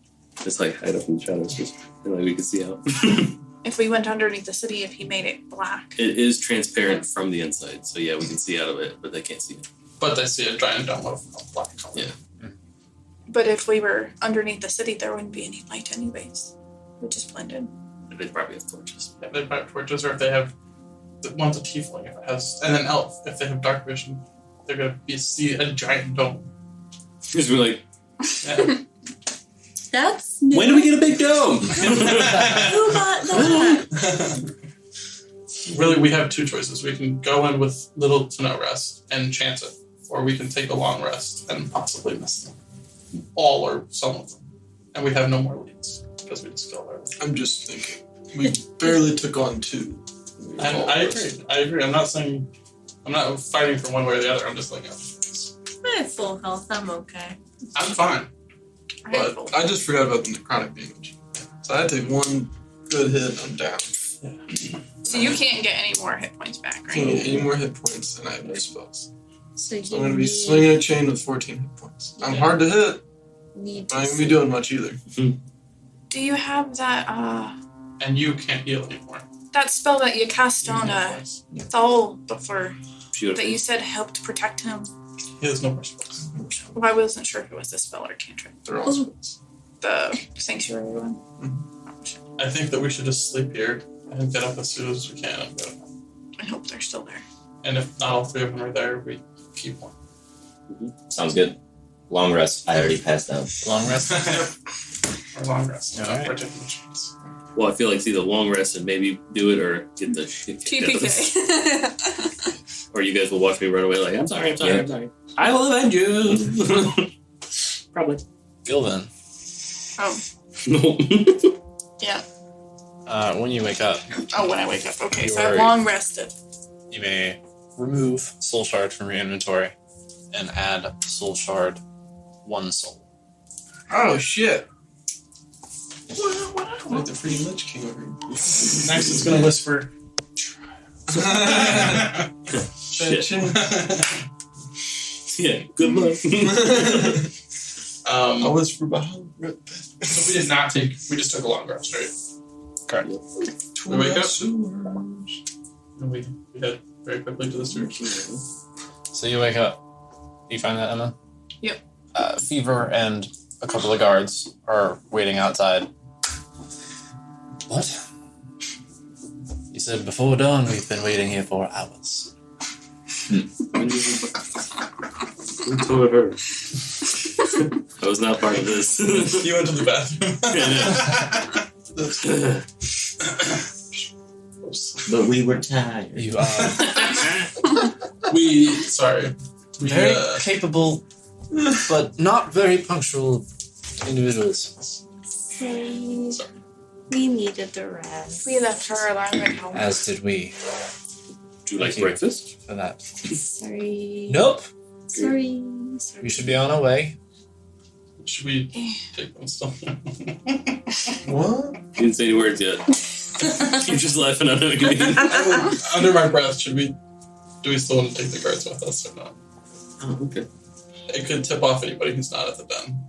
Just like hide up in the shadows, just and like we could see out. If we went underneath the city, if he made it black. It is transparent from the inside, so yeah, we can see out of it, but they can't see it. But they see a giant dome of black color. Yeah. But if we were underneath the city, there wouldn't be any light anyways. We just blend in. They probably have torches. Yeah, they have torches, or if they have one's a tiefling, if it has, and an elf, if they have dark vision, they're gonna see a giant dome. Just be like, Yeah. That's new. when do we get a big dome? Who bought that? Really, we have two choices. We can go in with little to no rest and chance it, or we can take a long rest and possibly miss them. All or some of them. And we have no more leads, because we just killed our lead. I'm just thinking. We barely took on 2. And I agree. I'm not fighting for one way or the other. I'm just like, I have full health. I'm okay. I'm fine. But I just forgot about the necrotic damage. So I take 1 good hit, I'm down. So you can't get any more hit points back, I can't right? get any more hit points, and I have no spells. So you So I'm going to be need- swinging a chain with 14 hit points. I'm hard to hit, need but I to ain't going to be doing much either. Do you have that and you can't heal anymore. that spell that you cast on Thal before Beautiful. that you said helped protect him? He has no more spells. Well, I wasn't sure if it was a spell or cantrip. They're all spells. The sanctuary one. Oh, shit. I think that we should just sleep here and get up as soon as we can and go. I hope they're still there. And if not all 3 of them are there, we keep one. Sounds good. Long rest. I already passed out. Long rest. Or long rest. Alright. For taking the chance. Well, I feel like it's either long rest and maybe do it or get the shit kicked out of us. TPK. Or you guys will watch me run away like, I'm sorry. Yeah. I will avenge you. Probably. Gilvin, Oh, No. yeah. when you wake up, Oh, when I wake up. Okay, so I You're- long rested. you may remove Soul Shard from your inventory and add Soul Shard 1 soul. Oh, shit. Like the freaking Lich King over here. Next, it's gonna whisper. Shit. Yeah, good luck. I whisper behind. So we did not take. We just took a long rest, right? Correct. We wake up? Sewers. And we head very quickly to the sewers. So you wake up. You find that, Emma? Yep. Fever and a couple of guards are waiting outside. What? You said before dawn we've been waiting here for hours. Who told her? I was not part of this. You went to the bathroom. But we were tired. You are Sorry. We, very capable, but not very punctual individuals. Say, we needed the rest. We left her alarm at home. As did we. Do you like breakfast? For that. Sorry. Nope. Sorry. We should be on our way. Should we take them still? What? You didn't say any words yet. You're just laughing at it. Under my breath, do we still want to take the guards with us or not? Oh, okay. It could tip off anybody who's not at the den.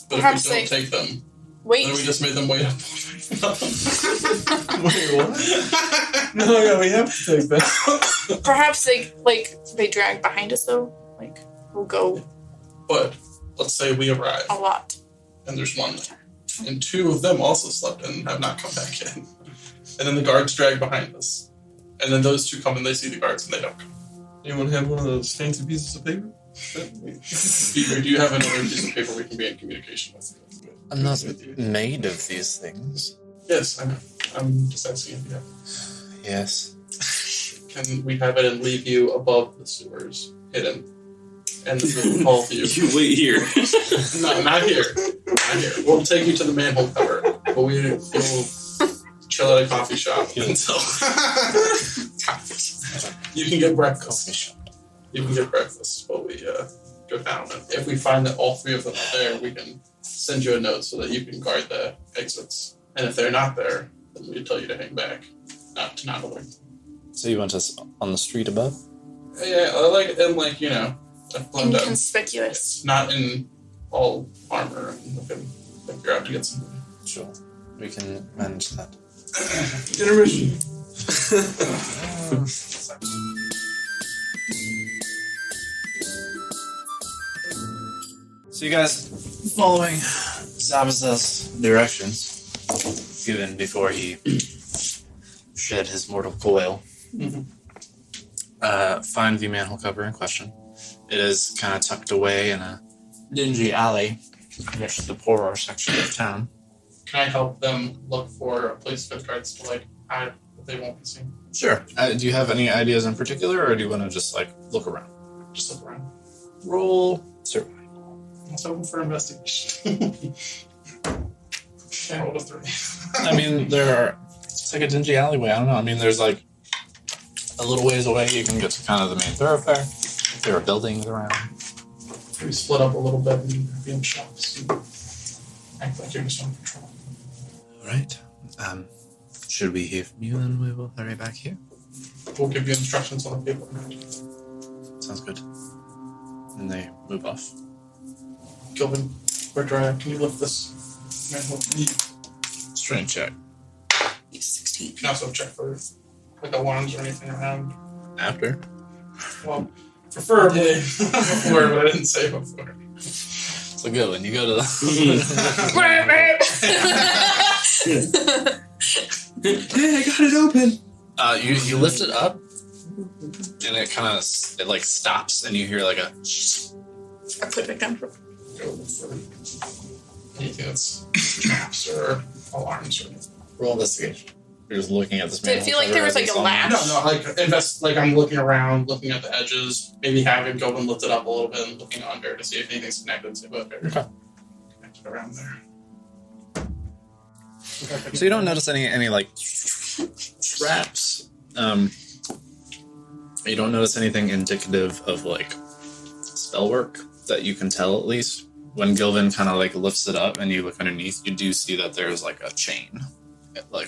But Perhaps if we don't they- take them, Wait. then we just made them wait up. Wait, what? No, yeah, we have to take that. Perhaps they drag behind us though. Like we'll go But let's say we arrive a lot. and there's one there. And 2 of them also slept and have not come back in. And then the guards drag behind us. And then those 2 come and they see the guards and they don't come. Anyone have one of those fancy pieces of paper? Peter, do you have another piece of paper we can be in communication with? I'm not made of these things. Yes, I know. I'm just asking if you have. Yes. Can we have it and leave you above the sewers, hidden? And then we'll call you. You wait here. No, not here. Not here. We'll take you to the manhole cover, but we'll chill at a coffee shop until you can get breakfast. You can get breakfast while we go down. And if we find that all 3 of them are there, we can send you a note so that you can guard the exits. And if they're not there, then we tell you to hang back, not alert. So you want us on the street above? Yeah, like you know, blend out. Inconspicuous. Not in all armor and looking like you're out to get somebody. Sure. We can manage that. Intermission. So you guys, following Zabuza's directions, given before he shed his mortal coil, find the manhole cover in question. It is kind of tucked away in a dingy alley next to the poorer section of town. Can I help them look for a place for guards to hide that they won't be seen? Sure. Do you have any ideas in particular, or do you want to just look around? Just look around. Roll survival. Let's open for investigation. Roll a 3. I mean, it's like a dingy alleyway. I don't know. I mean, there's a little ways away you can get to kind of the main thoroughfare. There are buildings around. We split up a little bit and be in shops. And act like you're just on patrol. All right. Should we hear from you, and we will hurry back here? We'll give you instructions on the people. Sounds good. And they move off. Gilvin, or Dry, can you lift this manhole? Strength check. 16. You can also check for alarms or anything around. After? Well, preferably before, but I didn't say before. So good when you go to the... Hey, I got it open. You lift it up, and it kind of stops, and you hear a... I put it down. Go look for anything that's traps or alarms or anything. Roll investigation. You're just looking at this. Did it feel like there was a latch? No, I'm looking around, looking at the edges, maybe having Gilvin lift it up a little bit and looking under to see if anything's connected to it. Okay. Connected around there. So you don't notice any traps. You don't notice anything indicative of spell work that you can tell, at least. When Gilvin kind of lifts it up and you look underneath, you do see that there's a chain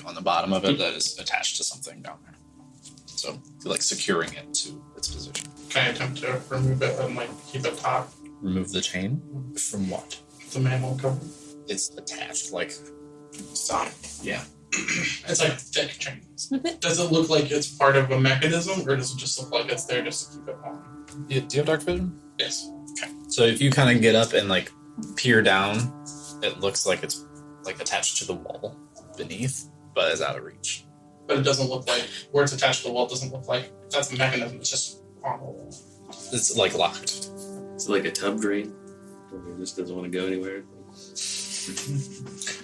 on the bottom of it that is attached to something down there. So you're securing it to its position. Can I attempt to remove it and keep it taut? Remove the chain? From what? The manhole cover. It's attached Sonic. Yeah. It's thick chain. Does it look like it's part of a mechanism, or does it just look like it's there just to keep it on? Do you have dark vision? Yes. Okay. So if you kind of get up and peer down, it looks like it's attached to the wall beneath, but is out of reach. But it doesn't look like where it's attached to the wall. It doesn't look like that's a mechanism. It's just on the wall. It's locked. It's like a tub drain. It just doesn't want to go anywhere.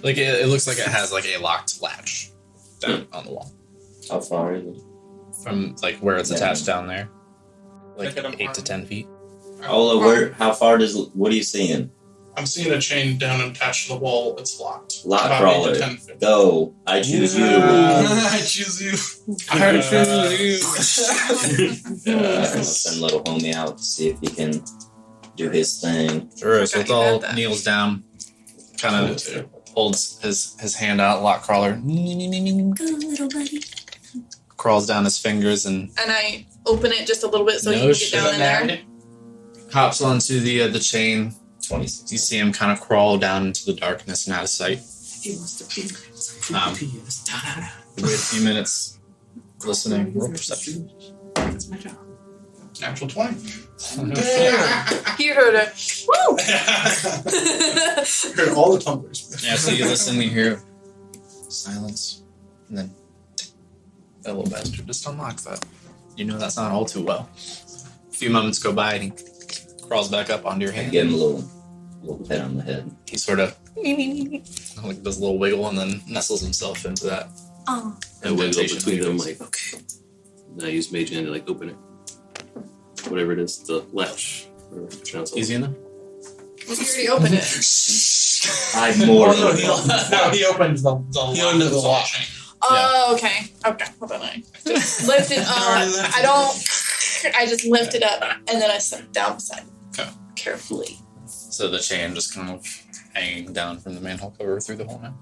It looks like it has a locked latch down on the wall. How far is it? From where it's attached down there. Pick it up 8 to 10 feet. How far what are you seeing? I'm seeing a chain down and attached to the wall. It's locked. Lock About crawler. 8 to 10 feet. Go. I choose you. I choose you. I choose you. I'll send little homie out to see if he can do his thing. Sure, so Forgot it's you all had that. kneels down, kind of holds his hand out, lock crawler, Go, little buddy. crawls down his fingers and And I open it just a little bit so No he can get down in there. hops onto the chain. 26. You see him kind of crawl down into the darkness and out of sight. Wait a few minutes listening. Roll perception. Natural 20. He heard it. Woo! Heard all the tumblers. Yeah, so you listen, you hear silence, and then that little bastard just unlocks that. You know that's not all too well. A few moments go by and he crawls back up onto your I hand. give him a little pat on the head. He sort of does a little wiggle and then nestles himself into that. Oh. I wiggle indentation between them, that he was. okay. Then I use Mage Hand to open it. Whatever it is, the latch. Or pronounce it. Easy enough? Well, he already opened it. I'm more No, he opens the lock. Oh, okay. Okay, hold on. I just lift it up. I just lift it up and then I set it down beside it. Okay. Carefully. So the chain just kind of hanging down from the manhole cover through the hole now.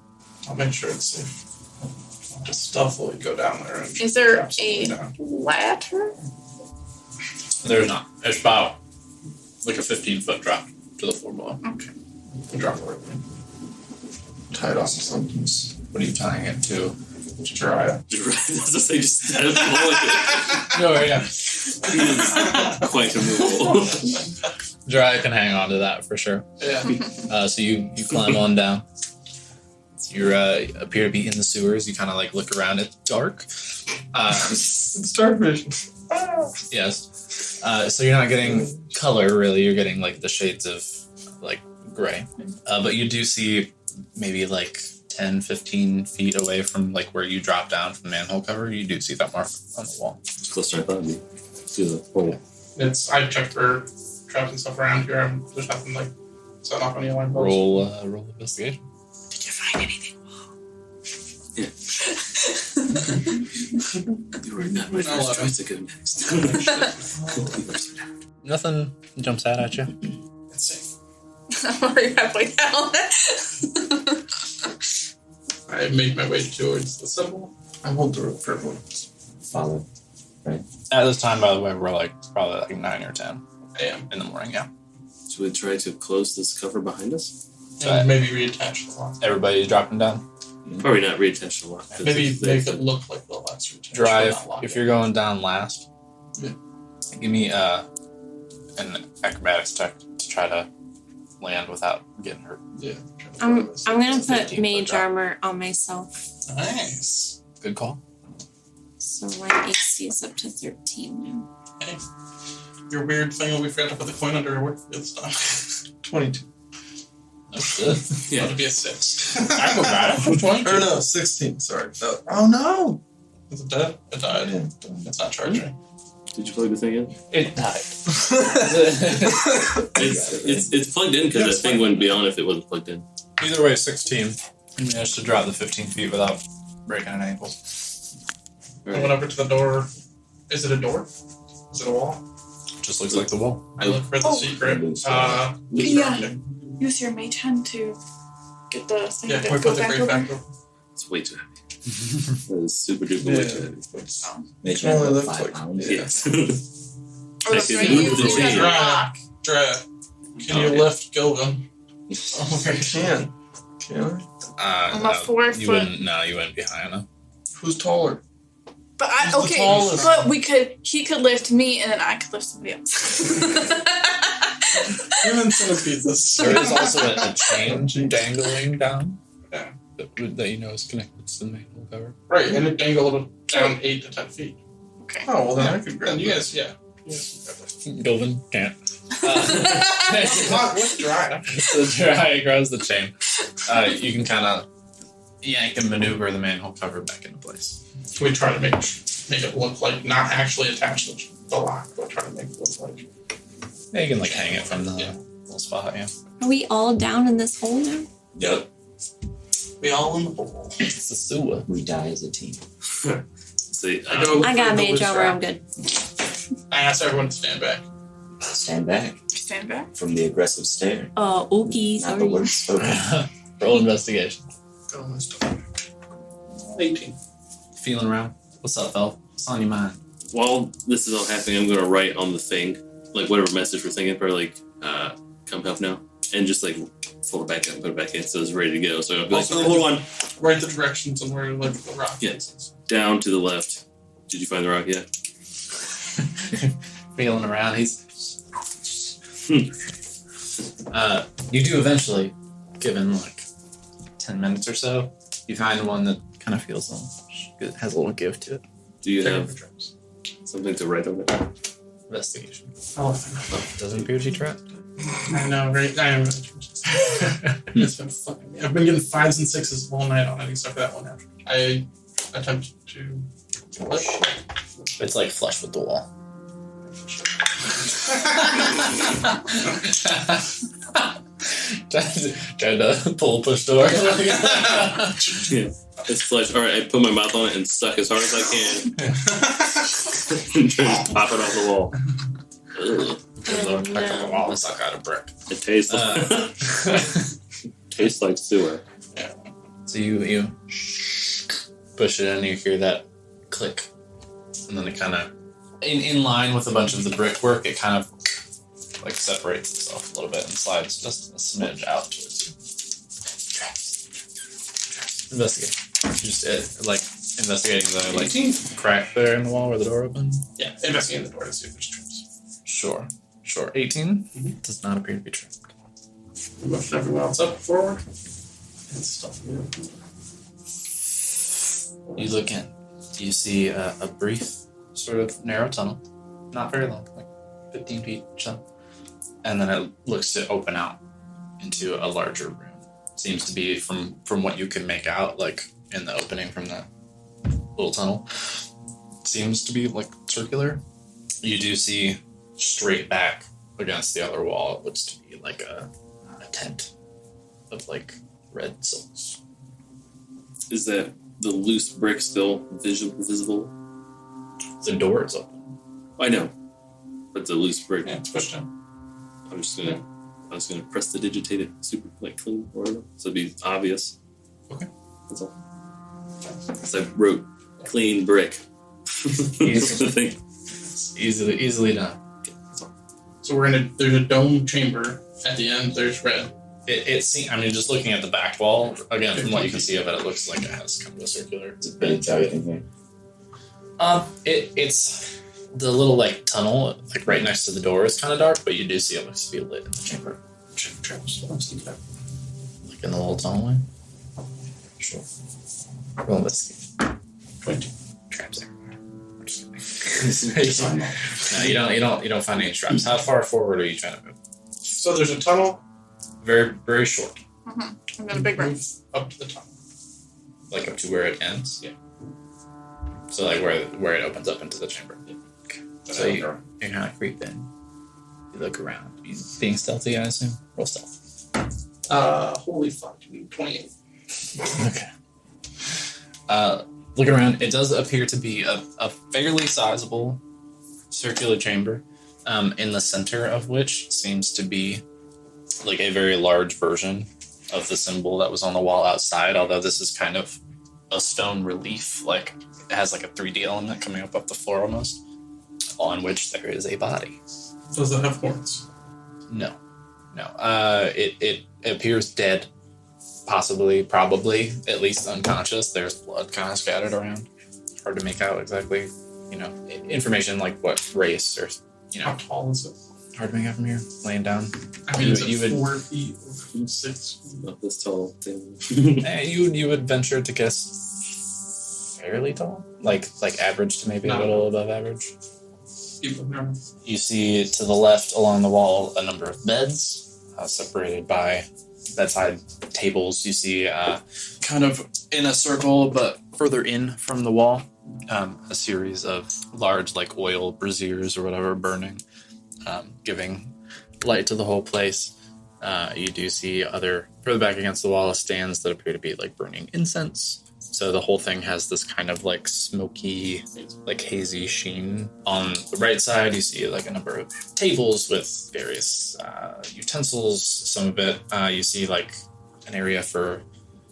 I'll make sure it's safe. I'll just stealthily go down there and Is there drop something a down. ladder? There's not. There's about like a 15-foot drop to the floor below. Okay. Drop it right there. Tie it off to something. What are you tying it to? Just dry it. That's to say, just stand up and hold it. No, yeah. Quite removable. Dry can hang on to that for sure. Yeah. So you climb on down. You appear to be in the sewers. You kind of like look around. It's dark. It's dark vision. Yes. So you're not getting color really. You're getting like the shades of like gray. But you do see maybe like 10, 15 feet away from like where you drop down from the manhole cover. You do see that mark on the wall. It's closer than I thought it'd be. To the hole. I checked for traps and stuff around here. There's nothing like set off any alarm bells. Roll investigation. Did you find anything? You were not my first choice to go next. Nothing jumps out at you. It's safe. I'm already halfway down. I make my way towards the symbol. I hold the rope for everyone. Follow. At this time, by the way, we're like probably like 9 or 10 AM. in the morning. Yeah. Should we try to close this cover behind us? And maybe reattach the lock. Everybody's dropping down. Probably not reattach the lock. 'cause Maybe if make it look like the locks reattached. Drive. but not lock If it. you're going down last, Yeah. give me an acrobatics check to try to land without getting hurt. Yeah. I'm gonna put 15 mage foot drop. armor on myself. Nice. Good call. So my AC is up to 13 now. Hey. Your weird thing that we forgot to put the coin under your work this time. 22. That's good. Yeah. That'd be a 6. Acrobatics. Which one? Or no, 16. Sorry. No. Oh no! Is it dead? It died. Yeah. It's not charging. Did you plug the thing in? It died. It's plugged in because that thing wouldn't be on if it wasn't plugged in. Either way, 16. You managed to drop the 15 feet without breaking an ankle. I went over to the door. Is it a door? Is it a wall? Just looks like the wall. I look for the secret. Yeah. Use your mage hand to get the thing Yeah, to we go put the back grate over. back over. It's way too heavy. That is super duper way too heavy. Make It sure only it's looks 5 like- pounds. Yes. Or that's Actually, right, move you the use chain. a rock. Dre, can you Okay. lift Gilvin? I can. Can I? I'm a No, 4 you foot. wouldn't. No, you wouldn't be high enough. Who's taller? But Who's the okay, tallest? but he could lift me and then I could lift somebody else. Human centipedes. There is also a chain dangling down. Yeah. That you know is connected to the manhole cover. Right, and it dangled down 8 to 10 feet. Okay. Oh, well then I could grab And you that. guys, yeah. You guys can grab Golden can't. that. What's dry? So dry grabs the chain. You can kind of yank and maneuver the manhole cover back into place. We try to make it look like not actually attached to the lock, but try to make it look like. Yeah, you can like hang it from the little spot. Yeah. Are we all down in this hole now? Yep. We all in the hole. It's the sewer. We die as a team. See, I go look I for got the mage loose armor, rock. I'm good. I asked everyone to stand back. Stand back Stand back. from the aggressive stare. Okay, Not the sorry. words spoken. Roll investigation. Go on this door. 18. Feeling around. What's up, Elf? What's on your mind? while this is all happening, I'm gonna write on the thing, like whatever message we're thinking, probably like come help now, and just like fold it back up, put it back in, so it's ready to go. So I'll be like, Also, oh, hold on, Write the directions and where like the rock Yeah. is. down to the left. Did you find the rock yet? Feeling around, he's. You do eventually, given like 10 minutes or so, you find one that kind of feels has a little give to it. Do you Take have it for trips. something to write on it? Investigation. Oh, Doesn't appear to be trapped. I know, right? I am really It's been fucking. I've been getting 5s and 6s all night on it, except for that one. I attempted to. It's like flush with the wall. Tried to pull push door. Yeah, it's flesh. All right, I put my mouth on it and suck as hard as I can, and try to pop it off the wall. Ugh, Peck on the wall and suck out a brick. it tastes. Tastes like sewer. So you push it in, you hear that click, and then it kind of, in line with a bunch of the brickwork, it kind of like separates itself a little bit and slides just a smidge out towards you. Traps. Investigate. Just like investigating the like crack there in the wall where the door opened. Yeah, investigating the door to see if there's traps. Sure. 18 does not appear to be trapped. Motion everyone else up forward. And stuff. You look in. You see a brief, sort of narrow tunnel, not very long, like 15 feet or so, and then it looks to open out into a larger room. Seems to be from what you can make out, like in the opening from that little tunnel. Seems to be like circular. You do see straight back against the other wall. It looks to be like a tent of like red silks. Is that the loose brick still visible? The door is open. I know, but the loose brick. Yeah, it's pushed in. I was gonna press the digitate it super like clean or whatever, so it'd be obvious. Okay. That's all. So I wrote clean brick. Easily done. So there's a dome chamber at the end. There's red. It seems. I mean, just looking at the back wall again, from what you can see of it, it looks like it has kind of a circular. It's pretty tight in here. It's the little like tunnel, like right next to the door, is kind of dark, but you do see it looks to be lit in the chamber. Traps. Like in the little tunnel line. Sure. Roll investigate. 20. Traps everywhere. I'm just kidding. No, you don't find any traps. How far forward are you trying to move? So there's a tunnel. Very, very short. And then a big room. Up to the top. Like up to where it ends? Yeah. So like where it opens up into the chamber. Yeah. Okay. So you kind of creep in. You look around. You being stealthy, I assume? Roll stealth. Holy fuck. 28. Okay. Look around. It does appear to be a fairly sizable circular chamber, in the center of which seems to be like a very large version of the symbol that was on the wall outside, although this is kind of a stone relief, like it has like a 3D element coming up the floor almost, on which there is a body. Does it have horns? No. It appears dead, possibly, probably, at least unconscious. There's blood kind of scattered around. Hard to make out exactly, information like what race or, How tall is it? hard to make out from here, laying down. I mean, is it You would- 4 feet or 6? Not this tall thing. You would venture to guess fairly tall, like average to maybe a little above average. People never. You see to the left along the wall a number of beds, separated by bedside tables. You see kind of in a circle, but further in from the wall, a series of large like oil braziers or whatever burning, giving light to the whole place. You do see further back against the wall stands that appear to be like burning incense. So the whole thing has this kind of like smoky, like hazy sheen. On the right side, you see like a number of tables with various utensils. Some of it, you see like an area for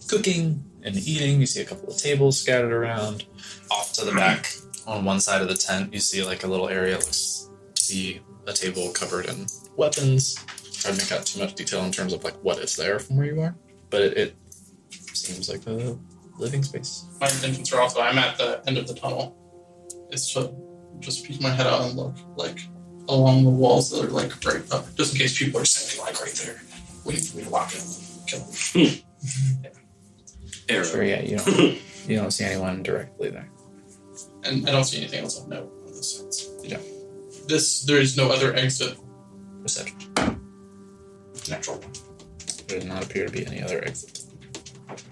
cooking and eating. You see a couple of tables scattered around. Off to the back, on one side of the tent, you see like a little area that looks to be a table covered in weapons. Try to make out too much detail in terms of like what is there from where you are, but it seems like a living space. My intentions are also, I'm at the end of the tunnel. It's to just peek my head out and look like along the walls that are like right up, just in case people are sitting like right there, waiting for me to walk in and kill them. Arrow. Sure, yeah, you don't see anyone directly there. And I don't see anything else of note on this side. You don't. There is no other exit. Perception. Natural. There does not appear to be any other exit.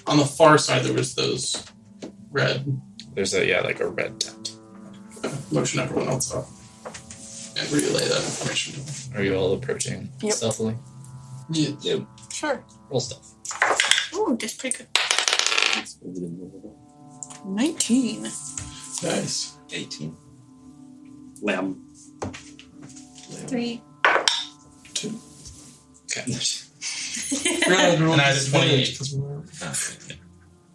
On the far side, there was those red. There's a red tent. Motion everyone else up and relay that information to them. Are you all approaching Yep. stealthily? Yeah. Sure. Roll stealth. Ooh, that's pretty good. 19. Nice. 18. Lamb. 3. 2. Okay. And I did 28.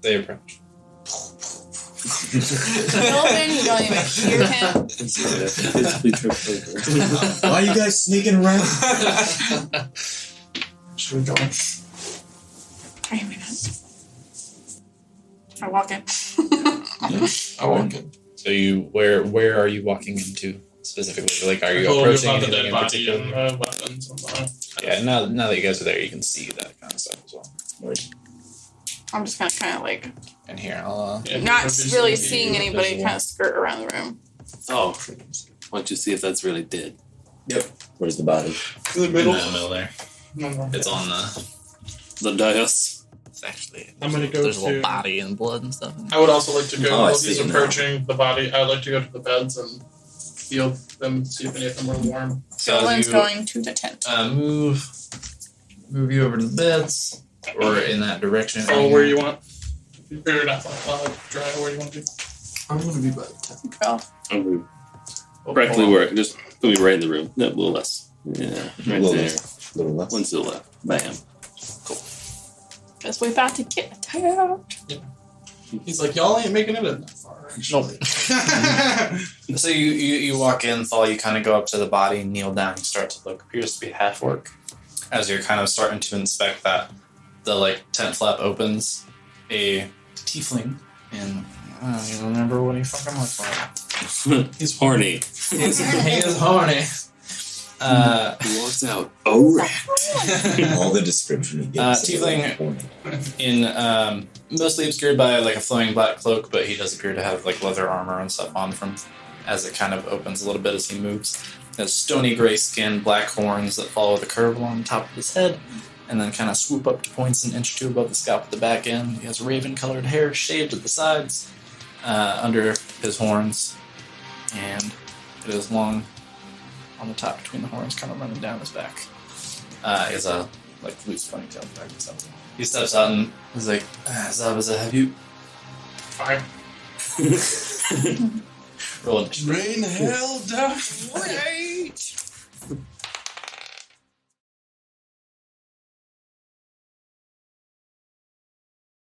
They approach. Building, you don't even hear him. Physically tripped over. Why are you guys sneaking around? Should we go in? 3 minutes. I walk in. I walk in. So where are you walking into specifically? Like, are you Told approaching about the anything dead in body particular? and the weapons and the... Yeah, now that you guys are there, you can see that kind of stuff as well. I'm just gonna kind of like, And here, I'll Yeah, not obviously really the seeing anybody, visual. kind of skirt around the room. Oh, why don't you see if that's really dead? Where's the body? In the in middle. the middle there. No. It's on the. The dais. It's actually. I'm gonna go There's a little to- body and blood and stuff. I would also like to go, Oh, I while see he's it now. approaching the body, I'd like to go to the beds and feel them and see if any of them are warm. So as Dylan's you going to the tent. move you over to the beds, or in that direction. Follow where you want. Or not, dry where you want to be. I'm gonna be by the tent. Girl. Practically where? Just put me right in the room. No, a little less. Yeah, right Little there. less. Little less. One to the left. Bam. Guess we're about to get tired. He's like, y'all ain't making it in that far. Nope. So you walk in, Thal, you kind of go up to the body, kneel down, and start to look. Appears to be half orc. As you're kind of starting to inspect that, the tent flap opens. A tiefling, and I don't even remember what he fucking looks like. He's horny. He is horny. He walks out. Oh, All the description he gives. Tiefling in mostly obscured by a flowing black cloak, but he does appear to have leather armor and stuff on from as it kind of opens a little bit as he moves. He has stony gray skin, black horns that follow the curve along the top of his head, and then kind of swoop up to points an inch or two above the scalp at the back end. He has raven-colored hair shaved at the sides, under his horns, and it is long on the top between the horns, kind of running down his back. He has a loose ponytail back and stuff. He steps out and he's like, Zabuza, have you? 5. Roll initiative. Rain, hell, death.